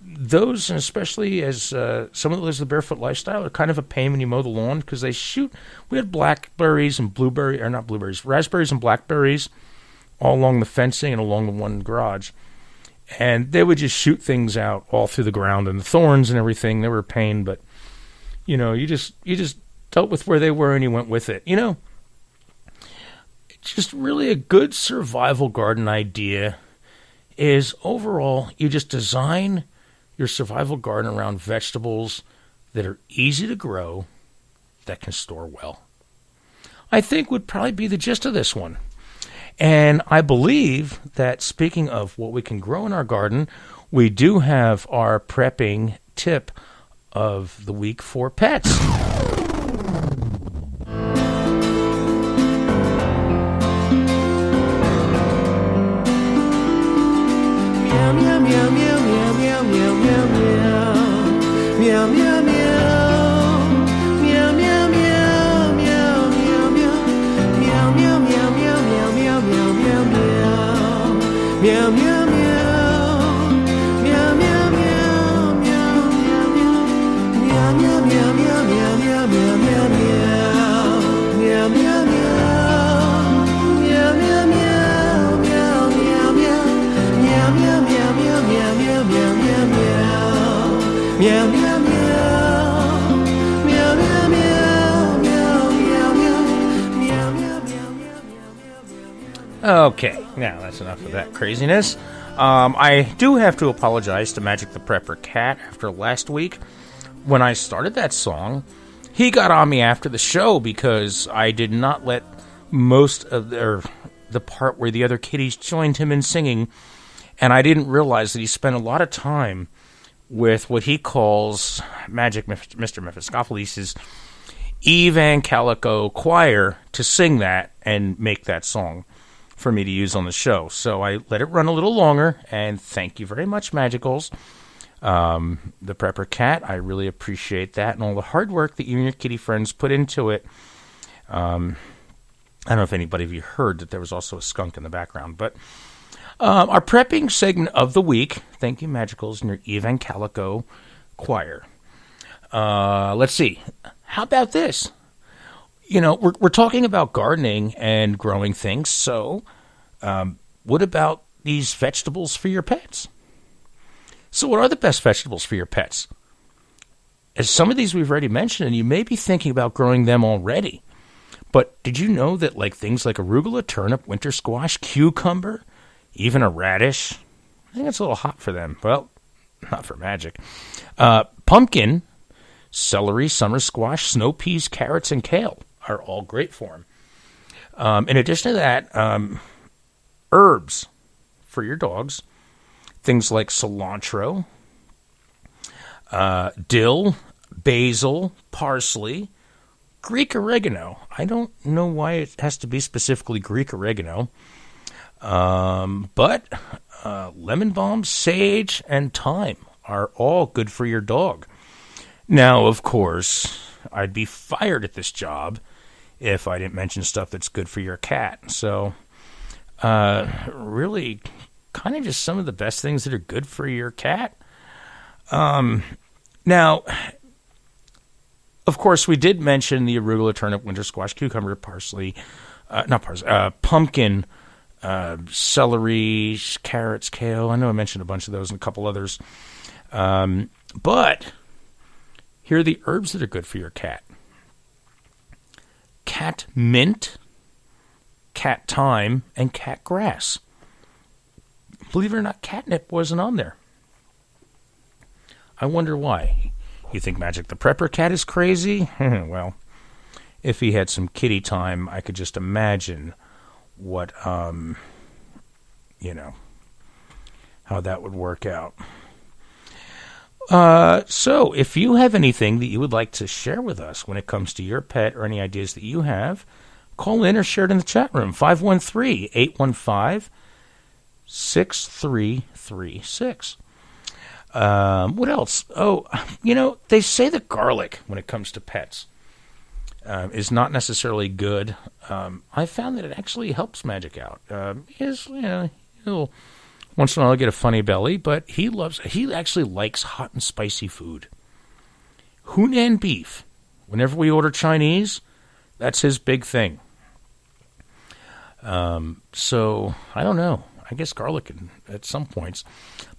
Those, and especially as someone that lives the barefoot lifestyle, are kind of a pain when you mow the lawn because they shoot. We had blackberries and raspberries and blackberries all along the fencing and along the one garage. And they would just shoot things out all through the ground, and the thorns and everything. They were a pain, but you know, you just dealt with where they were and you went with it. You know, it's just really a good survival garden idea. Is overall you just design your survival garden around vegetables that are easy to grow, that can store well. I think would probably be the gist of this one. And I believe that, speaking of what we can grow in our garden, we do have our prepping tip of the week for pets. Meow, meow, meow, meow, meow, meow, meow, meow, meow, meow, meow, meow. Meow, meow, meow, meow, meow, meow, meow, meow, meow, meow, meow, meow, meow, meow, meow, meow, meow, meow, meow, meow, Okay, now that's enough of that craziness. I do have to apologize to Magic the Prepper Cat after last week. When I started that song, he got on me after the show because I did not let most of the part where the other kitties joined him in singing, and I didn't realize that he spent a lot of time with what he calls Magic Mr. Mephistopheles' Eve and Calico Choir to sing that and make that song. for me to use on the show. So I let it run a little longer, and thank you very much, Magicals. The Prepper Cat, I really appreciate that, and all the hard work that you and your kitty friends put into it. I don't know if anybody of you heard that there was also a skunk in the background, but our prepping segment of the week, thank you, Magicals, and your Eve and Calico choir. Let's see. How about this? You know, we're talking about gardening and growing things, so what about these vegetables for your pets? So what are the best vegetables for your pets? As some of these we've already mentioned, and you may be thinking about growing them already, but did you know that things like arugula, turnip, winter squash, cucumber, even a radish, I think it's a little hot for them. Well, not for Magic. Pumpkin, celery, summer squash, snow peas, carrots, and kale are all great for them. In addition to that, herbs for your dogs, things like cilantro, dill, basil, parsley, Greek oregano. I don't know why it has to be specifically Greek oregano, but lemon balm, sage, and thyme are all good for your dog. Now, of course, I'd be fired at this job if I didn't mention stuff that's good for your cat. So, really, kind of just some of the best things that are good for your cat. Now, of course, we did mention the arugula, turnip, winter squash, cucumber, pumpkin, celery, carrots, kale. I know I mentioned a bunch of those and a couple others. But here are the herbs that are good for your cat. Cat mint, cat thyme, and cat grass. Believe it or not, catnip wasn't on there. I wonder why. You think Magic the Prepper Cat is crazy? Well, if he had some kitty time, I could just imagine what, how that would work out. So, if you have anything that you would like to share with us when it comes to your pet or any ideas that you have, call in or share it in the chat room. 513-815-6336. What else? Oh, they say that garlic, when it comes to pets, is not necessarily good. I found that it actually helps Magic out. He'll once in a while get a funny belly, but he actually likes hot and spicy food. Hunan beef. Whenever we order Chinese, that's his big thing. So, I don't know. I guess garlic at some points.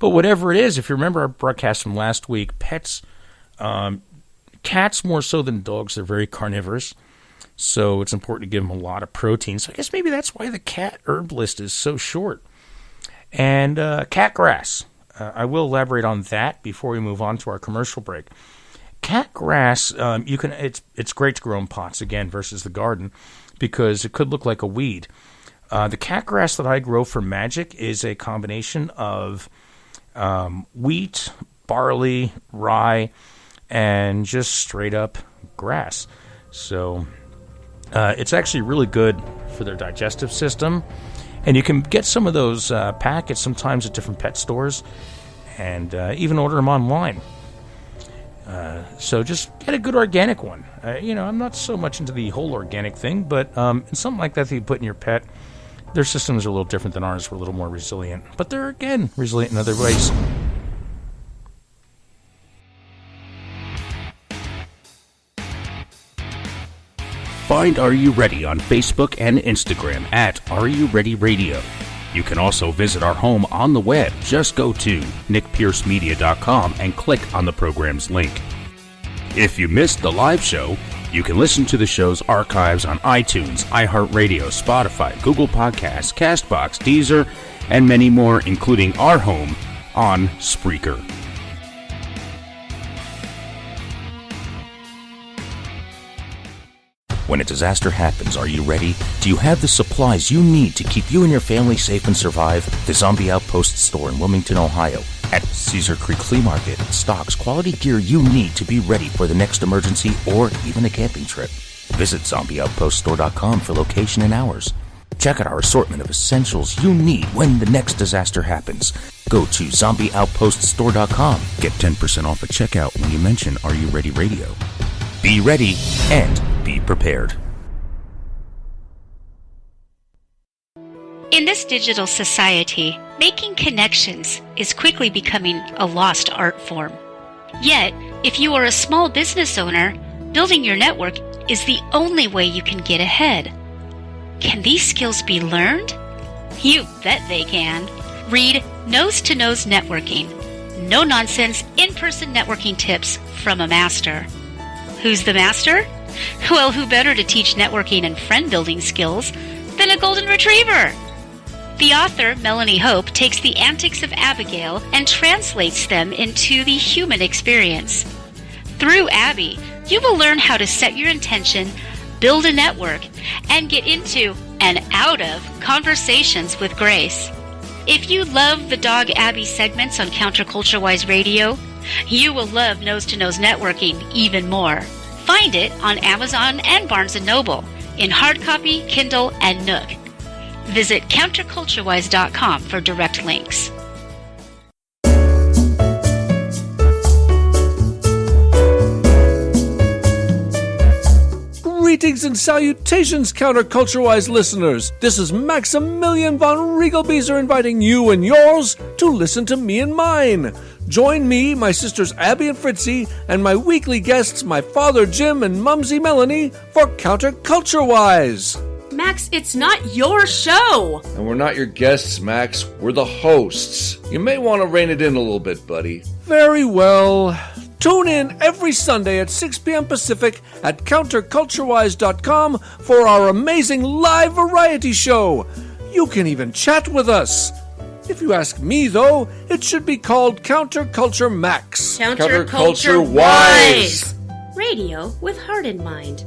But whatever it is, if you remember our broadcast from last week, pets, cats more so than dogs, they're very carnivorous. So it's important to give them a lot of protein. So I guess maybe that's why the cat herb list is so short. And cat grass. I will elaborate on that before we move on to our commercial break. Cat grass, it's great to grow in pots, again, versus the garden, because it could look like a weed. The cat grass that I grow for Magic is a combination of wheat, barley, rye, and just straight up grass. So it's actually really good for their digestive system. And you can get some of those packets sometimes at different pet stores and even order them online. So just get a good organic one. I'm not so much into the whole organic thing, but something like that you put in your pet. Their systems are a little different than ours. We're a little more resilient. But they're, again, resilient in other ways. Find Are You Ready on Facebook and Instagram at Are You Ready Radio. You can also visit our home on the web. Just go to nickpiercemedia.com and click on the program's link. If you missed the live show, you can listen to the show's archives on iTunes, iHeartRadio, Spotify, Google Podcasts, CastBox, Deezer, and many more, including our home on Spreaker. When a disaster happens, are you ready? Do you have the supplies you need to keep you and your family safe and survive? The Zombie Outpost store in Wilmington, Ohio, at Cedar Creek Flea Market, stocks quality gear you need to be ready for the next emergency or even a camping trip. Visit ZombieOutpostStore.com for location and hours. Check out our assortment of essentials you need when the next disaster happens. Go to zombieoutpoststore.com. Get 10% off at checkout when you mention Are You Ready Radio. Be ready and be prepared. In this digital society, making connections is quickly becoming a lost art form. Yet, if you are a small business owner, building your network is the only way you can get ahead. Can these skills be learned? You bet they can. Read Nose to Nose Networking. No nonsense, in-person networking tips from a master. Who's the master? Well, who better to teach networking and friend building skills than a golden retriever? The author, Melanie Hope, takes the antics of Abigail and translates them into the human experience. Through Abby, you will learn how to set your intention, build a network, and get into and out of conversations with grace. If you love the Dog Abby segments on Counterculture-Wise Radio, you will love Nose to Nose Networking even more. Find it on Amazon and Barnes & Noble in hard copy, Kindle, and Nook. Visit counterculturewise.com for direct links. Greetings and salutations, Counterculture-Wise listeners. This is Maximilian von Riegelbieser inviting you and yours to listen to me and mine. Join me, my sisters Abby and Fritzy, and my weekly guests, my father Jim and Mumsy Melanie, for Counterculture-Wise. Max, it's not your show! And we're not your guests, Max. We're the hosts. You may want to rein it in a little bit, buddy. Very well. Tune in every Sunday at 6 p.m. Pacific at counterculturewise.com for our amazing live variety show. You can even chat with us. If you ask me, though, it should be called Counterculture Max. Counterculture-Wise! Radio with heart in mind.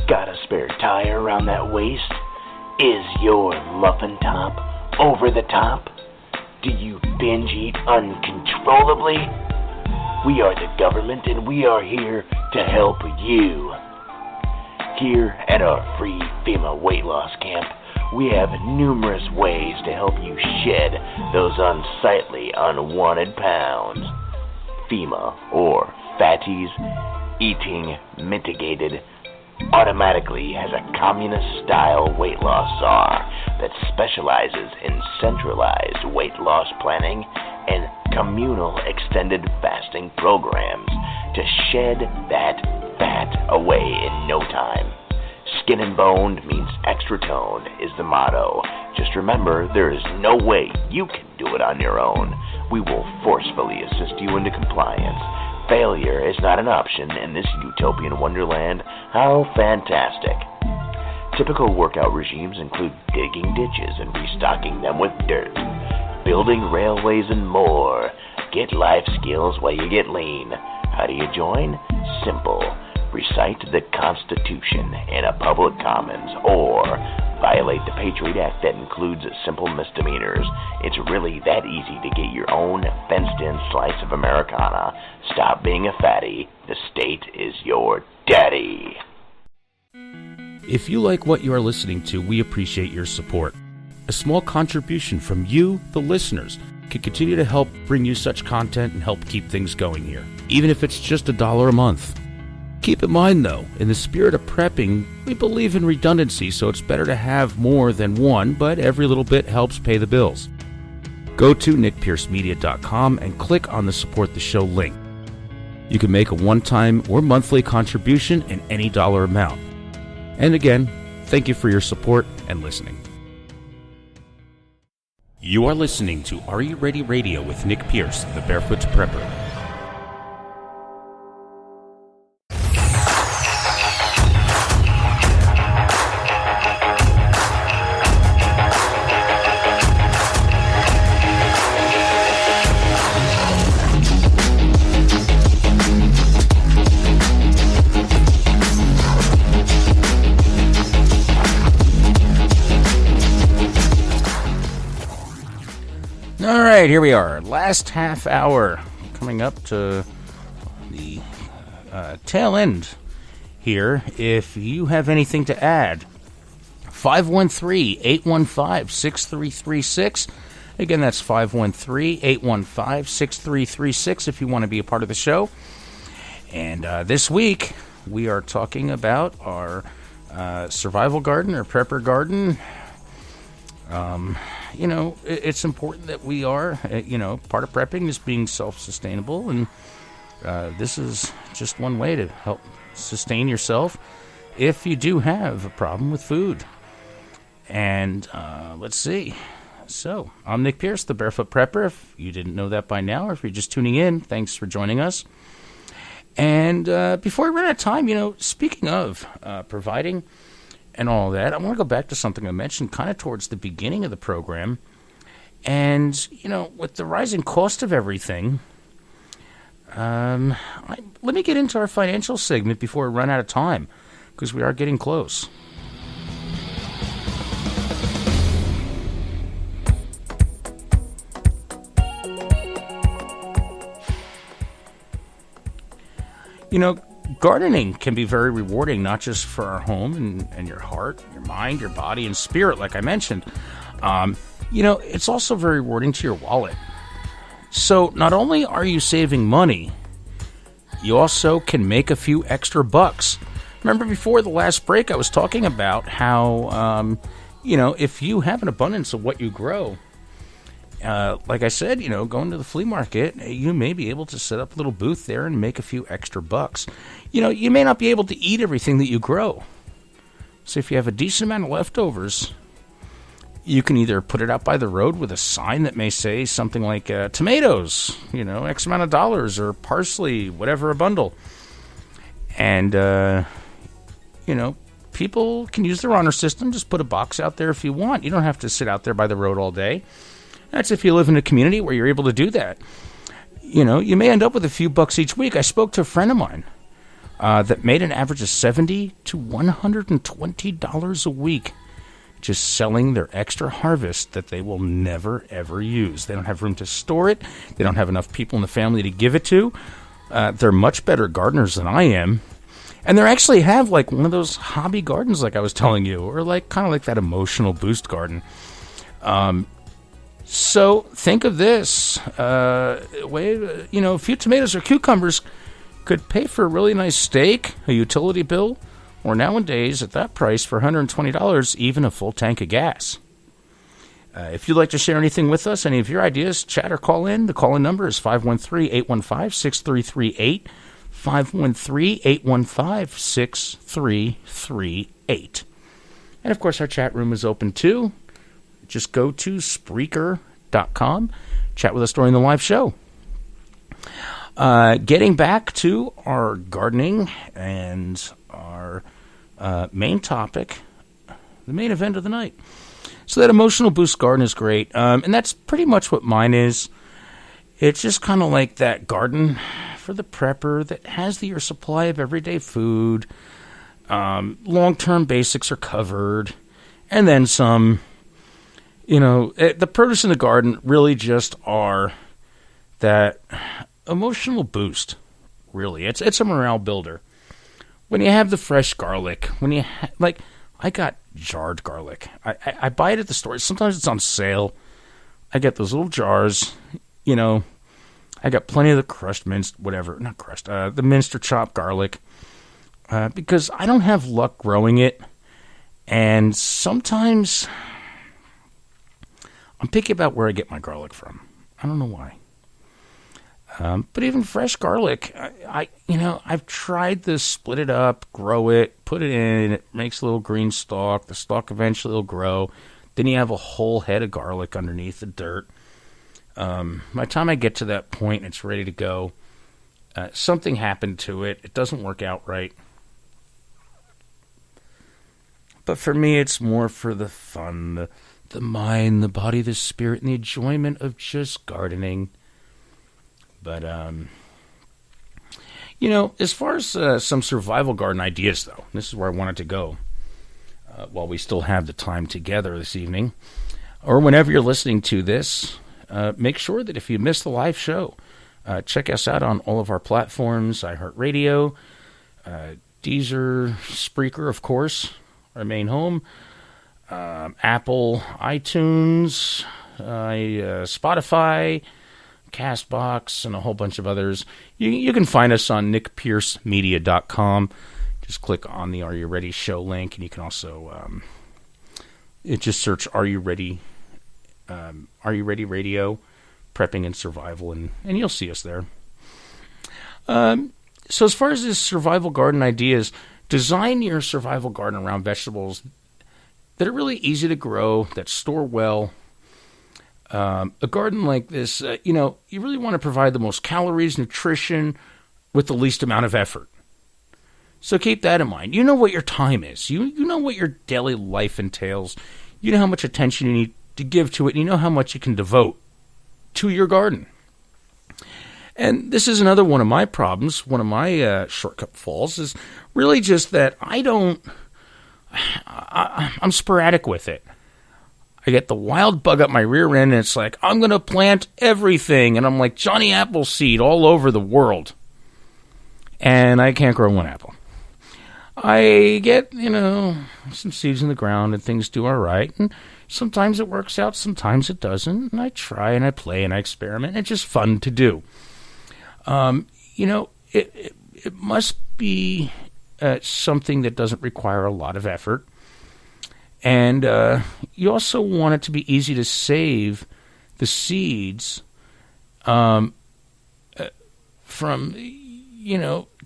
Got a spare tire around that waist? Is your muffin top over the top? Do you binge eat uncontrollably? We are the government and we are here to help you. Here at our free FEMA weight loss camp, we have numerous ways to help you shed those unsightly, unwanted pounds. FEMA, or Fatties Eating Mitigated, automatically has a communist-style weight loss czar that specializes in centralized weight loss planning and communal extended fasting programs to shed that fat away in no time. Skin and boned means extra toned is the motto. Just remember, there is no way you can do it on your own. We will forcefully assist you into compliance. Failure is not an option in this utopian wonderland. How fantastic. Typical workout regimes include digging ditches and restocking them with dirt, building railways and more. Get life skills while you get lean. How do you join? Simple. Recite the Constitution in a public commons or violate the Patriot Act that includes simple misdemeanors. It's really that easy to get your own fenced-in slice of Americana. Stop being a fatty. The state is your daddy. If you like what you are listening to, we appreciate your support. A small contribution from you, the listeners, can continue to help bring you such content and help keep things going here, even if it's just $1 a month. Keep in mind, though, in the spirit of prepping, we believe in redundancy, so it's better to have more than one, but every little bit helps pay the bills. Go to nickpiercemedia.com and click on the Support the Show link. You can make a one-time or monthly contribution in any dollar amount. And again, thank you for your support and listening. You are listening to Are You Ready Radio with Nick Pierce, the Barefoot Prepper. All right, here we are. Last half hour, coming up to the tail end here if you have anything to add. 513-815-6336. Again, that's 513-815-6336 if you want to be a part of the show. And this week, we are talking about our survival garden or prepper garden. It's important that we are, part of prepping is being self-sustainable, and this is just one way to help sustain yourself if you do have a problem with food. And let's see. So, I'm Nick Pierce, the Barefoot Prepper. If you didn't know that by now, or if you're just tuning in, thanks for joining us. And before we run out of time, speaking of providing and all that, I want to go back to something I mentioned kind of towards the beginning of the program. And, with the rising cost of everything, let me get into our financial segment before we run out of time, because we are getting close. Gardening can be very rewarding, not just for our home and your heart, your mind, your body, and spirit, like I mentioned. It's also very rewarding to your wallet. So not only are you saving money, you also can make a few extra bucks. Remember before the last break, I was talking about how, if you have an abundance of what you grow, like I said, going to the flea market, you may be able to set up a little booth there and make a few extra bucks. You may not be able to eat everything that you grow. So if you have a decent amount of leftovers, you can either put it out by the road with a sign that may say something like tomatoes, X amount of dollars, or parsley, whatever a bundle. And, people can use their honor system. Just put a box out there if you want. You don't have to sit out there by the road all day. That's if you live in a community where you're able to do that. You may end up with a few bucks each week. I spoke to a friend of mine that made an average of $70 to $120 a week just selling their extra harvest that they will never, ever use. They don't have room to store it. They don't have enough people in the family to give it to. They're much better gardeners than I am. And they actually have like one of those hobby gardens like I was telling you, or like kind of like that emotional boost garden. So think of this, a few tomatoes or cucumbers could pay for a really nice steak, a utility bill, or nowadays at that price for $120, even a full tank of gas. If you'd like to share anything with us, any of your ideas, chat or call in. The call-in number is 513-815-6338, 513-815-6338. And of course, our chat room is open too. Just go to Spreaker.com. Chat with us during the live show. Getting back to our gardening and our main topic, the main event of the night. So that emotional boost garden is great. And that's pretty much what mine is. It's just kind of like that garden for the prepper that has your supply of everyday food. Long-term basics are covered. And then some. The produce in the garden really just are that emotional boost, really. It's a morale builder. When you have the fresh garlic, I got jarred garlic. I buy it at the store. Sometimes it's on sale. I get those little jars, I got plenty of the the minced or chopped garlic, because I don't have luck growing it, and sometimes I'm picky about where I get my garlic from. I don't know why. But even fresh garlic, I've tried to split it up, grow it, put it in, it makes a little green stalk. The stalk eventually will grow. Then you have a whole head of garlic underneath the dirt. By the time I get to that point, it's ready to go. Something happened to it. It doesn't work out right. But for me, it's more for the fun, the mind, the body, the spirit, and the enjoyment of just gardening. But, as far as some survival garden ideas, though, this is where I wanted to go while we still have the time together this evening, or whenever you're listening to this, make sure that if you missed the live show, check us out on all of our platforms, iHeartRadio, Deezer, Spreaker, of course, our main home. Apple, iTunes, Spotify, Castbox, and a whole bunch of others. You can find us on nickpiercemedia.com. Just click on the Are You Ready show link, and you can also just search Are You Ready Radio, Prepping and Survival, and you'll see us there. So as far as this survival garden ideas, design your survival garden around vegetables that are really easy to grow, that store well. A garden like this, you really want to provide the most calories, nutrition, with the least amount of effort. So keep that in mind. You know what your time is. You know what your daily life entails. You know how much attention you need to give to it. And you know how much you can devote to your garden. And this is another one of my problems. One of my shortcut falls is really just that I'm sporadic with it. I get the wild bug up my rear end, and it's like, I'm going to plant everything. And I'm like Johnny Appleseed all over the world. And I can't grow one apple. I get, some seeds in the ground, and things do all right. And sometimes it works out, sometimes it doesn't. And I try, and I play, and I experiment. And it's just fun to do. It must be something that doesn't require a lot of effort. And you also want it to be easy to save the seeds from,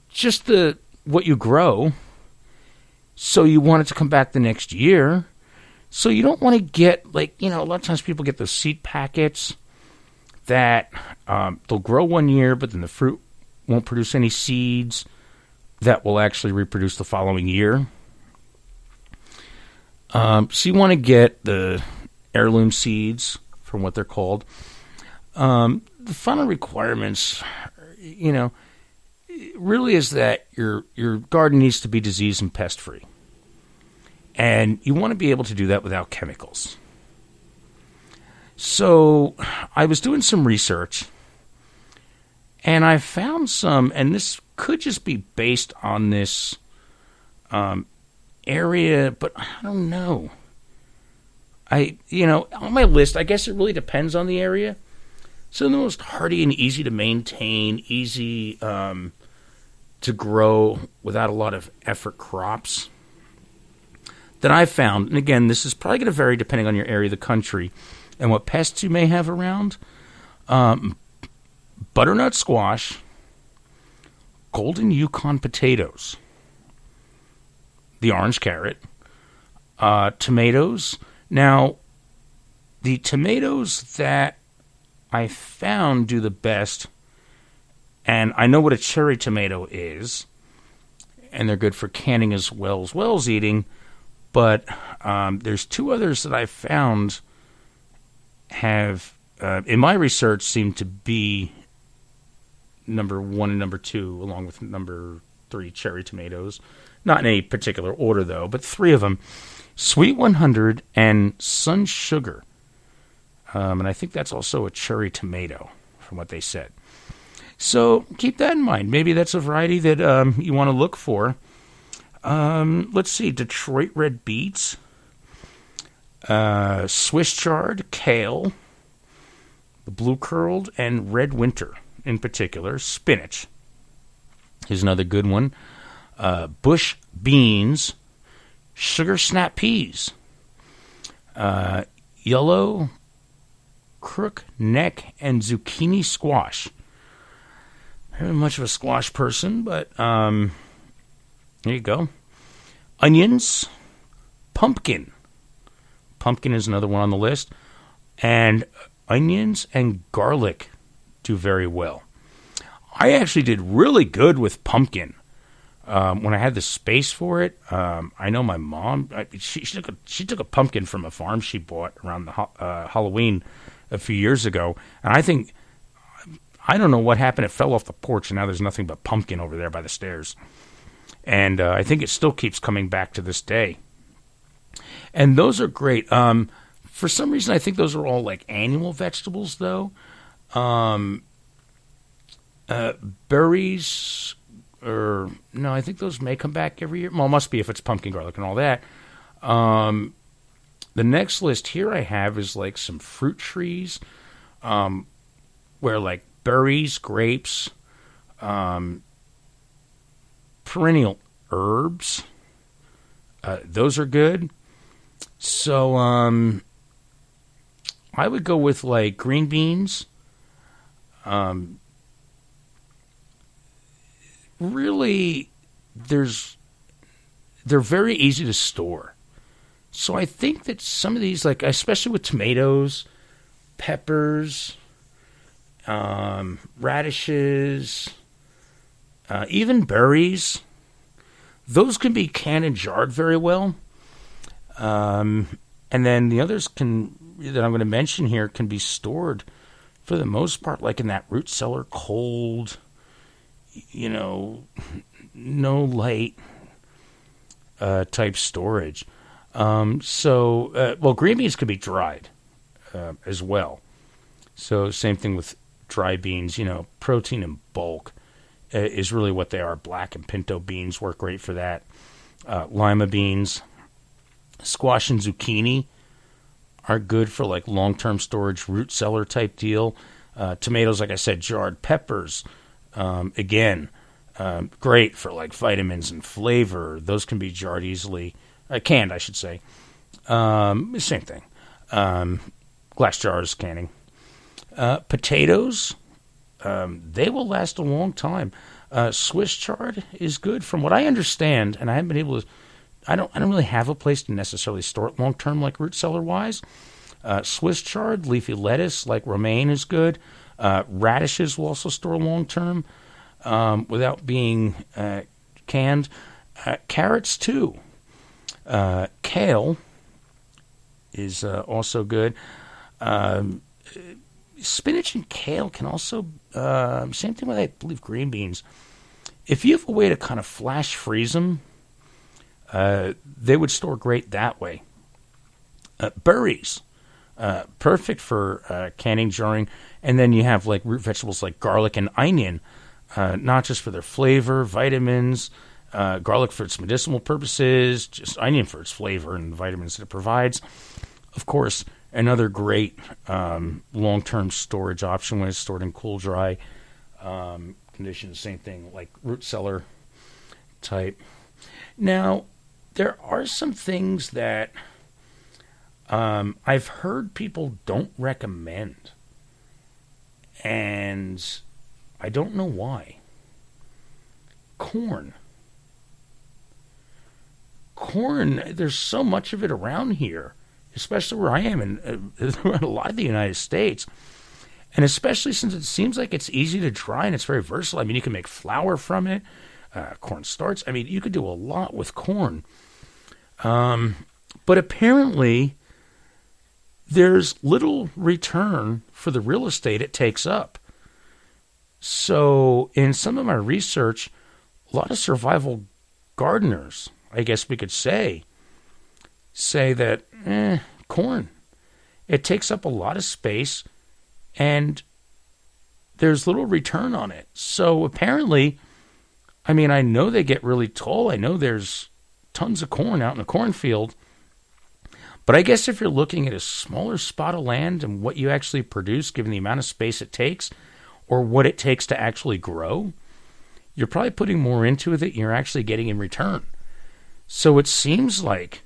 just what you grow. So you want it to come back the next year. So you don't want to get, a lot of times people get those seed packets that they'll grow one year, but then the fruit won't produce any seeds that will actually reproduce the following year. So you want to get the heirloom seeds, from what they're called. The final requirements, really is that your garden needs to be disease and pest free. And you want to be able to do that without chemicals. So I was doing some research, and I found some, and this could just be based on this area, but I don't know. On my list, I guess it really depends on the area. So the most hardy and easy to maintain, easy to grow without a lot of effort crops that I've found, and again, this is probably going to vary depending on your area of the country and what pests you may have around. Butternut squash, golden Yukon potatoes, the orange carrot, tomatoes. Now, the tomatoes that I found do the best, and I know what a cherry tomato is, and they're good for canning as well as eating, but there's two others that I found have, in my research, seem to be number 1 and number 2, along with number 3 cherry tomatoes. Not in any particular order, though, but 3 of them. Sweet 100 and Sun Sugar. And I think that's also a cherry tomato, from what they said. So keep that in mind. Maybe that's a variety that you want to look for. Let's see, Detroit red beets, Swiss chard, kale, the blue curled, and red winter in particular. Spinach is another good one. Bush beans, sugar snap peas, yellow crook neck, and zucchini squash. I'm not much of a squash person, but there you go. Onions, pumpkin. Pumpkin is another one on the list. And onions and garlic do very well. I actually did really good with pumpkin. When I had the space for it, I know my mom, she took a pumpkin from a farm she bought around the Halloween a few years ago. And I don't know what happened. It fell off the porch, and now there's nothing but pumpkin over there by the stairs. And I think it still keeps coming back to this day. And those are great. For some reason, I think those are all like annual vegetables, though. Berries, or no, I think those may come back every year. Well, it must be if it's pumpkin garlic and all that. The next list here I have is like some fruit trees, where like berries, grapes, perennial herbs. Those are good. So I would go with like green beans. Really, they're very easy to store. So I think that some of these, like especially with tomatoes, peppers, radishes, even berries, those can be canned and jarred very well. And then the others that I'm going to mention here can be stored for the most part, like in that root cellar, cold, no light type storage. Green beans can be dried as well. So same thing with dry beans. Protein in bulk is really what they are. Black and pinto beans work great for that. Lima beans, squash and zucchini are good for like long-term storage, root cellar type deal. Tomatoes, like I said, jarred. Peppers, again, great for like vitamins and flavor. Those can be jarred easily. Canned, I should say. Same thing. Glass jars, canning. Potatoes, they will last a long time. Swiss chard is good, from what I understand, and I haven't been able to. I don't really have a place to necessarily store it long term, like root cellar wise. Swiss chard, leafy lettuce, like romaine, is good. Radishes will also store long term without being canned. Carrots too. Kale is also good. Spinach and kale can also, same thing with, I believe, green beans. If you have a way to kind of flash freeze them, they would store great that way. Berries, perfect for canning, jarring. And then you have like root vegetables like garlic and onion, not just for their flavor, vitamins, garlic for its medicinal purposes, just onion for its flavor and the vitamins that it provides. Of course, another great long-term storage option when it's stored in cool, dry conditions. Same thing, like root cellar type. Now, there are some things that I've heard people don't recommend, and I don't know why. Corn, there's so much of it around here, especially where I am in around a lot of the United States. And especially since it seems like it's easy to dry and it's very versatile. I mean, you can make flour from it, corn starch. I mean, you could do a lot with corn. But apparently, there's little return for the real estate it takes up. So in some of my research, a lot of survival gardeners, I guess we could say that corn, it takes up a lot of space and there's little return on it. So apparently, I mean, I know they get really tall. I know there's tons of corn out in the cornfield. But I guess if you're looking at a smaller spot of land and what you actually produce, given the amount of space it takes, or what it takes to actually grow, you're probably putting more into it than you're actually getting in return. So it seems like,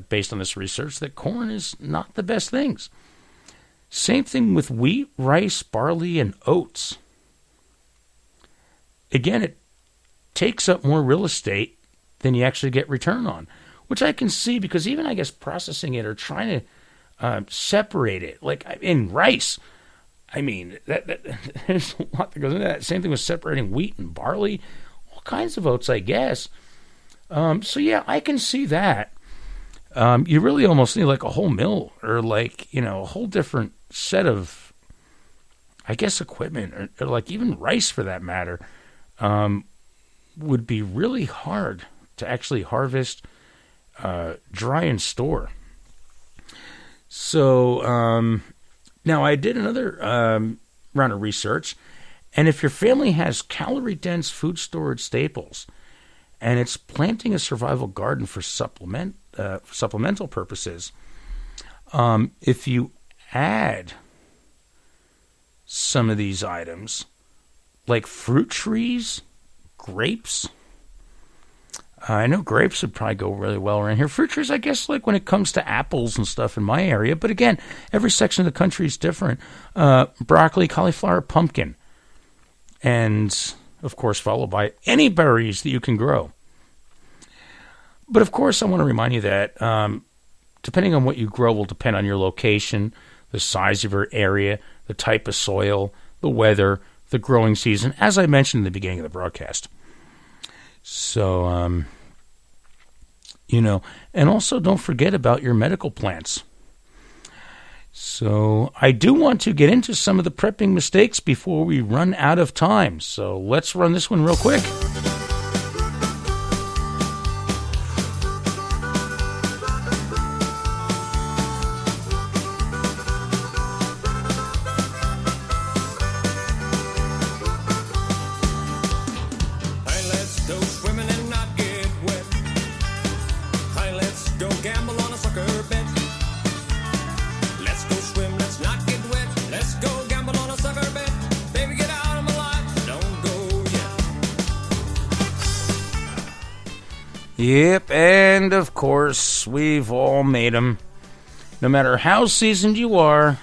based on this research, that corn is not the best things. Same thing with wheat, rice, barley, and oats. Again, it takes up more real estate than you actually get return on, which I can see because even, I guess, processing it or trying to separate it, like in rice, I mean, there's a lot that goes into that. Same thing with separating wheat and barley, all kinds of oats, I guess. So yeah, I can see that. You really almost need like a whole mill or like, a whole different set of, I guess, equipment or like even rice for that matter, would be really hard to actually harvest, dry and store. So, now I did another round of research, And if your family has calorie-dense food storage staples, and it's planting a survival garden for supplemental purposes, if you add some of these items, like fruit trees, grapes. I know grapes would probably go really well around here. Fruit trees, I guess, like when it comes to apples and stuff in my area. But again, every section of the country is different. Broccoli, cauliflower, pumpkin. And, of course, followed by any berries that you can grow. But, of course, I want to remind you that depending on what you grow will depend on your location, the size of your area, the type of soil, the weather, the growing season, as I mentioned in the beginning of the broadcast. So, and also don't forget about your medical plants. So I do want to get into some of the prepping mistakes before we run out of time. So let's run this one real quick. Yep, and of course, we've all made them. No matter how seasoned you are.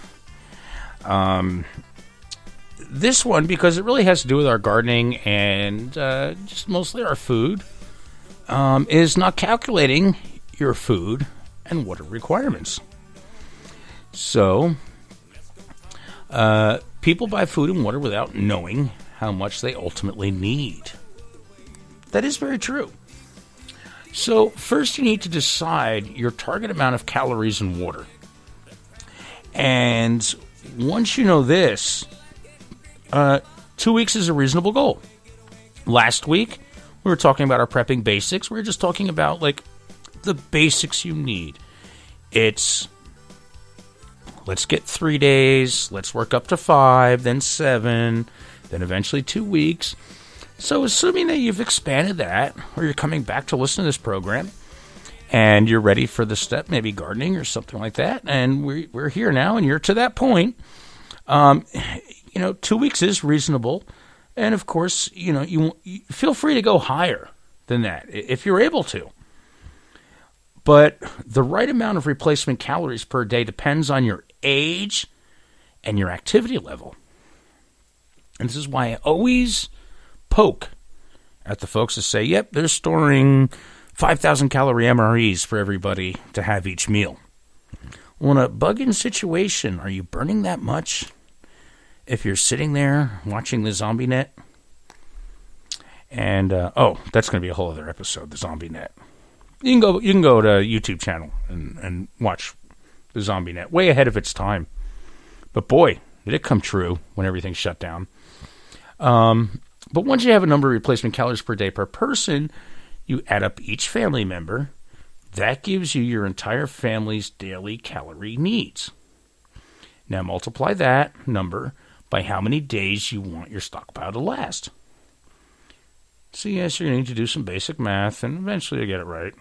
This one, because it really has to do with our gardening and just mostly our food, is not calculating your food and water requirements. So, people buy food and water without knowing how much they ultimately need. That is very true. So first you need to decide your target amount of calories and water. And once you know this, 2 weeks is a reasonable goal. Last week, we were talking about our prepping basics. We were just talking about, like, the basics you need. It's, let's get 3 days, let's work up to 5, then 7, then eventually 2 weeks. So assuming that you've expanded that, or you're coming back to listen to this program, and you're ready for the step, maybe gardening or something like that, and we're here now, and you're to that point, 2 weeks is reasonable, and of course, you feel free to go higher than that, if you're able to. But the right amount of replacement calories per day depends on your age and your activity level. And this is why I always poke at the folks that say, yep, they're storing 5,000 calorie MREs for everybody to have each meal. Well, in a bug-in situation, are you burning that much if you're sitting there watching the zombie net? And, that's going to be a whole other episode, the zombie net. You can go to YouTube channel and watch the zombie net, way ahead of its time. But boy, did it come true when everything shut down. But once you have a number of replacement calories per day per person, you add up each family member. That gives you your entire family's daily calorie needs. Now multiply that number by how many days you want your stockpile to last. So yes, you're going to need to do some basic math, and eventually you'll get it right.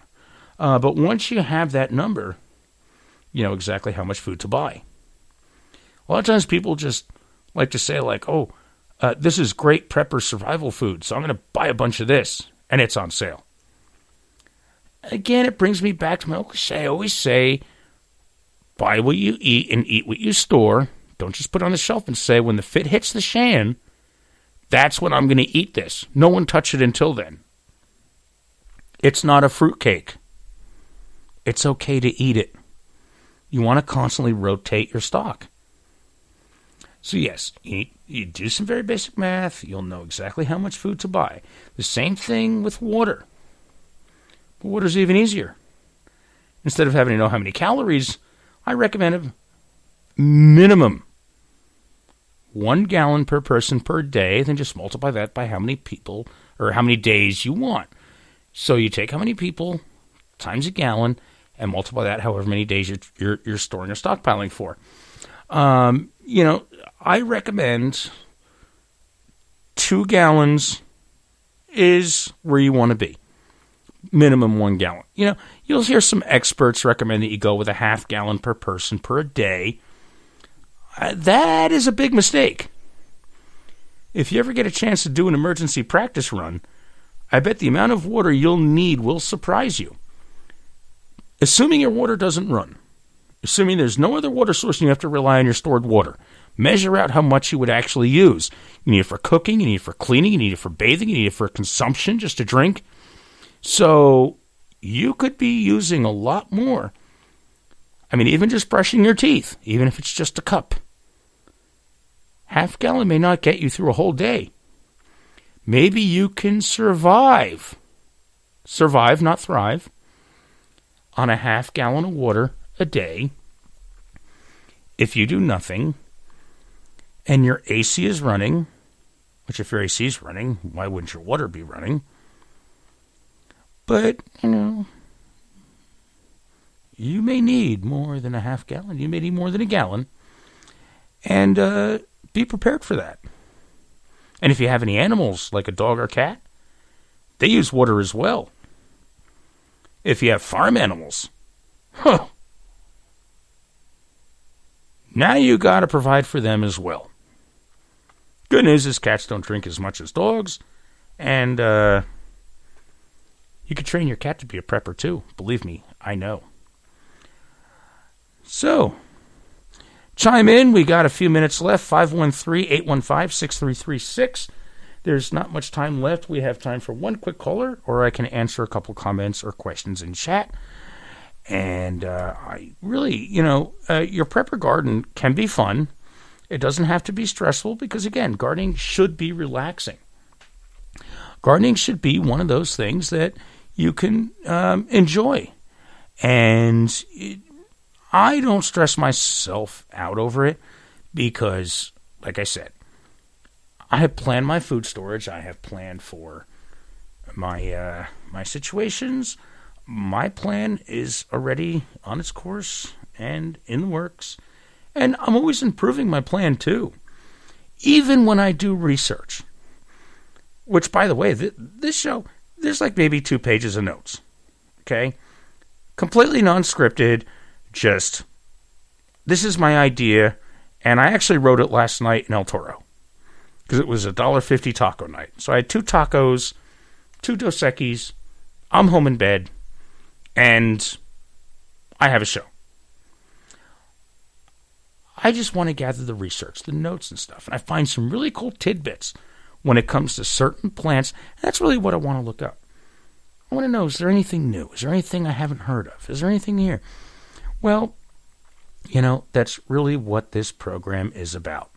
But once you have that number, you know exactly how much food to buy. A lot of times people just like to say, like, this is great prepper survival food, so I'm going to buy a bunch of this, and it's on sale. Again, it brings me back to my old cliche. I always say, buy what you eat and eat what you store. Don't just put it on the shelf and say, when the fit hits the shan, that's when I'm going to eat this. No one touch it until then. It's not a fruitcake. It's okay to eat it. You want to constantly rotate your stock. So yes, you do some very basic math. You'll know exactly how much food to buy. The same thing with water. But water's even easier. Instead of having to know how many calories, I recommend a minimum 1 gallon per person per day. Then just multiply that by how many people or how many days you want. So you take how many people times a gallon and multiply that however many days you're storing or stockpiling for. I recommend 2 gallons is where you want to be. Minimum 1 gallon. You know, you'll hear some experts recommend that you go with a half gallon per person per day. That is a big mistake. If you ever get a chance to do an emergency practice run, I bet the amount of water you'll need will surprise you. Assuming your water doesn't run, assuming there's no other water source and you have to rely on your stored water, measure out how much you would actually use. You need it for cooking, you need it for cleaning, you need it for bathing, you need it for consumption, just to drink. So you could be using a lot more. I mean, even just brushing your teeth, even if it's just a cup. Half gallon may not get you through a whole day. Maybe you can survive, not thrive, on a half gallon of water a day if you do nothing and your AC is running, which if your AC is running, why wouldn't your water be running? But, you know, you may need more than a half gallon. You may need more than a gallon. And be prepared for that. And if you have any animals, like a dog or cat, they use water as well. If you have farm animals, now you got to provide for them as well. Good news is cats don't drink as much as dogs, and you could train your cat to be a prepper too. Believe me, I know. So, chime in. We got a few minutes left. 513-815-6336. There's not much time left. We have time for one quick caller, or I can answer a couple comments or questions in chat. And I really, your prepper garden can be fun. It doesn't have to be stressful because, again, gardening should be relaxing. Gardening should be one of those things that you can enjoy. And I don't stress myself out over it because, like I said, I have planned my food storage. I have planned for my my situations. My plan is already on its course and in the works. And I'm always improving my plan too. Even when I do research. Which, by the way, this show, there's like maybe 2 pages of notes. Okay? Completely non-scripted. Just, this is my idea. And I actually wrote it last night in El Toro. Because it was $1.50 taco night. So I had 2 tacos, 2 Dos Equis. I'm home in bed. And I have a show. I just want to gather the research, the notes and stuff. And I find some really cool tidbits when it comes to certain plants. And that's really what I want to look up. I want to know, is there anything new? Is there anything I haven't heard of? Is there anything here? Well, that's really what this program is about.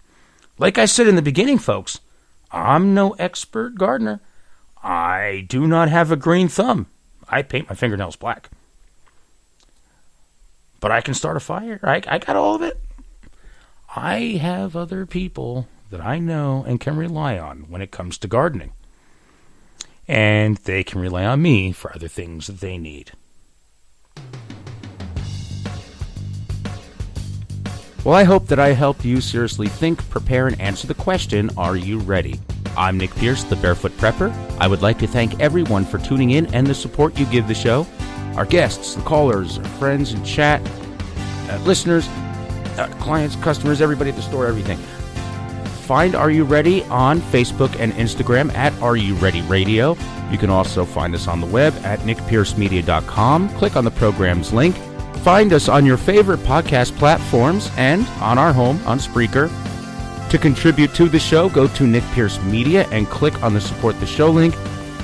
Like I said in the beginning, folks, I'm no expert gardener. I do not have a green thumb. I paint my fingernails black. But I can start a fire. I got all of it. I have other people that I know and can rely on when it comes to gardening. And they can rely on me for other things that they need. Well, I hope that I helped you seriously think, prepare, and answer the question, are you ready? I'm Nick Pierce, the Barefoot Prepper. I would like to thank everyone for tuning in and the support you give the show. Our guests, the callers, our friends in chat, listeners, clients, customers, everybody at the store, everything. Find Are You Ready on Facebook and Instagram at Are You Ready Radio. You can also find us on the web at nickpiercemedia.com. Click on the program's link. Find us on your favorite podcast platforms and on our home on Spreaker. To contribute to the show, go to Nick Pierce Media and click on the Support the Show link.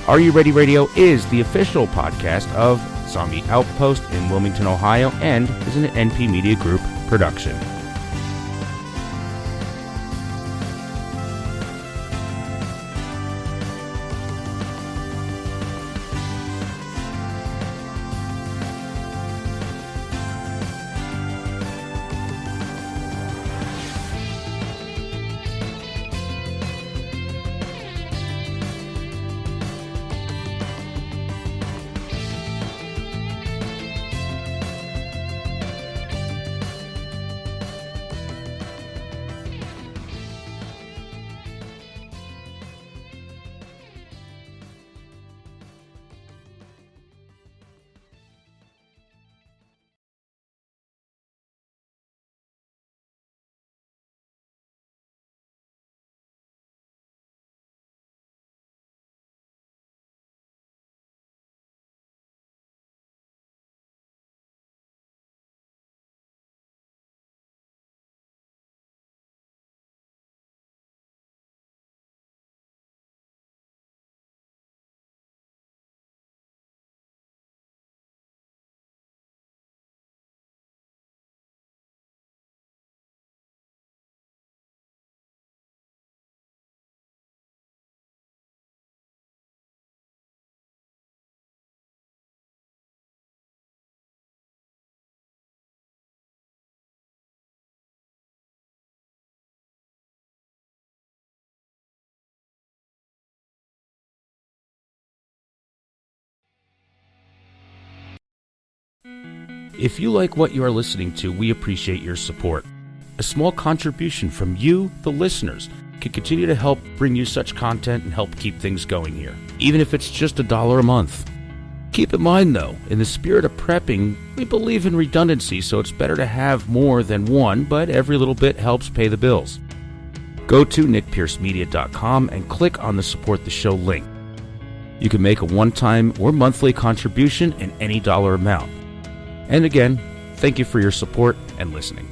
Are You Ready Radio is the official podcast of Zombie Outpost in Wilmington, Ohio, and is an NP Media Group production. If you like what you are listening to, we appreciate your support. A small contribution from you, the listeners, can continue to help bring you such content and help keep things going here, even if it's just $1 a month. Keep in mind, though, in the spirit of prepping, we believe in redundancy, so it's better to have more than one, but every little bit helps pay the bills. Go to nickpiercemedia.com and click on the Support the Show link. You can make a one-time or monthly contribution in any dollar amount. And again, thank you for your support and listening.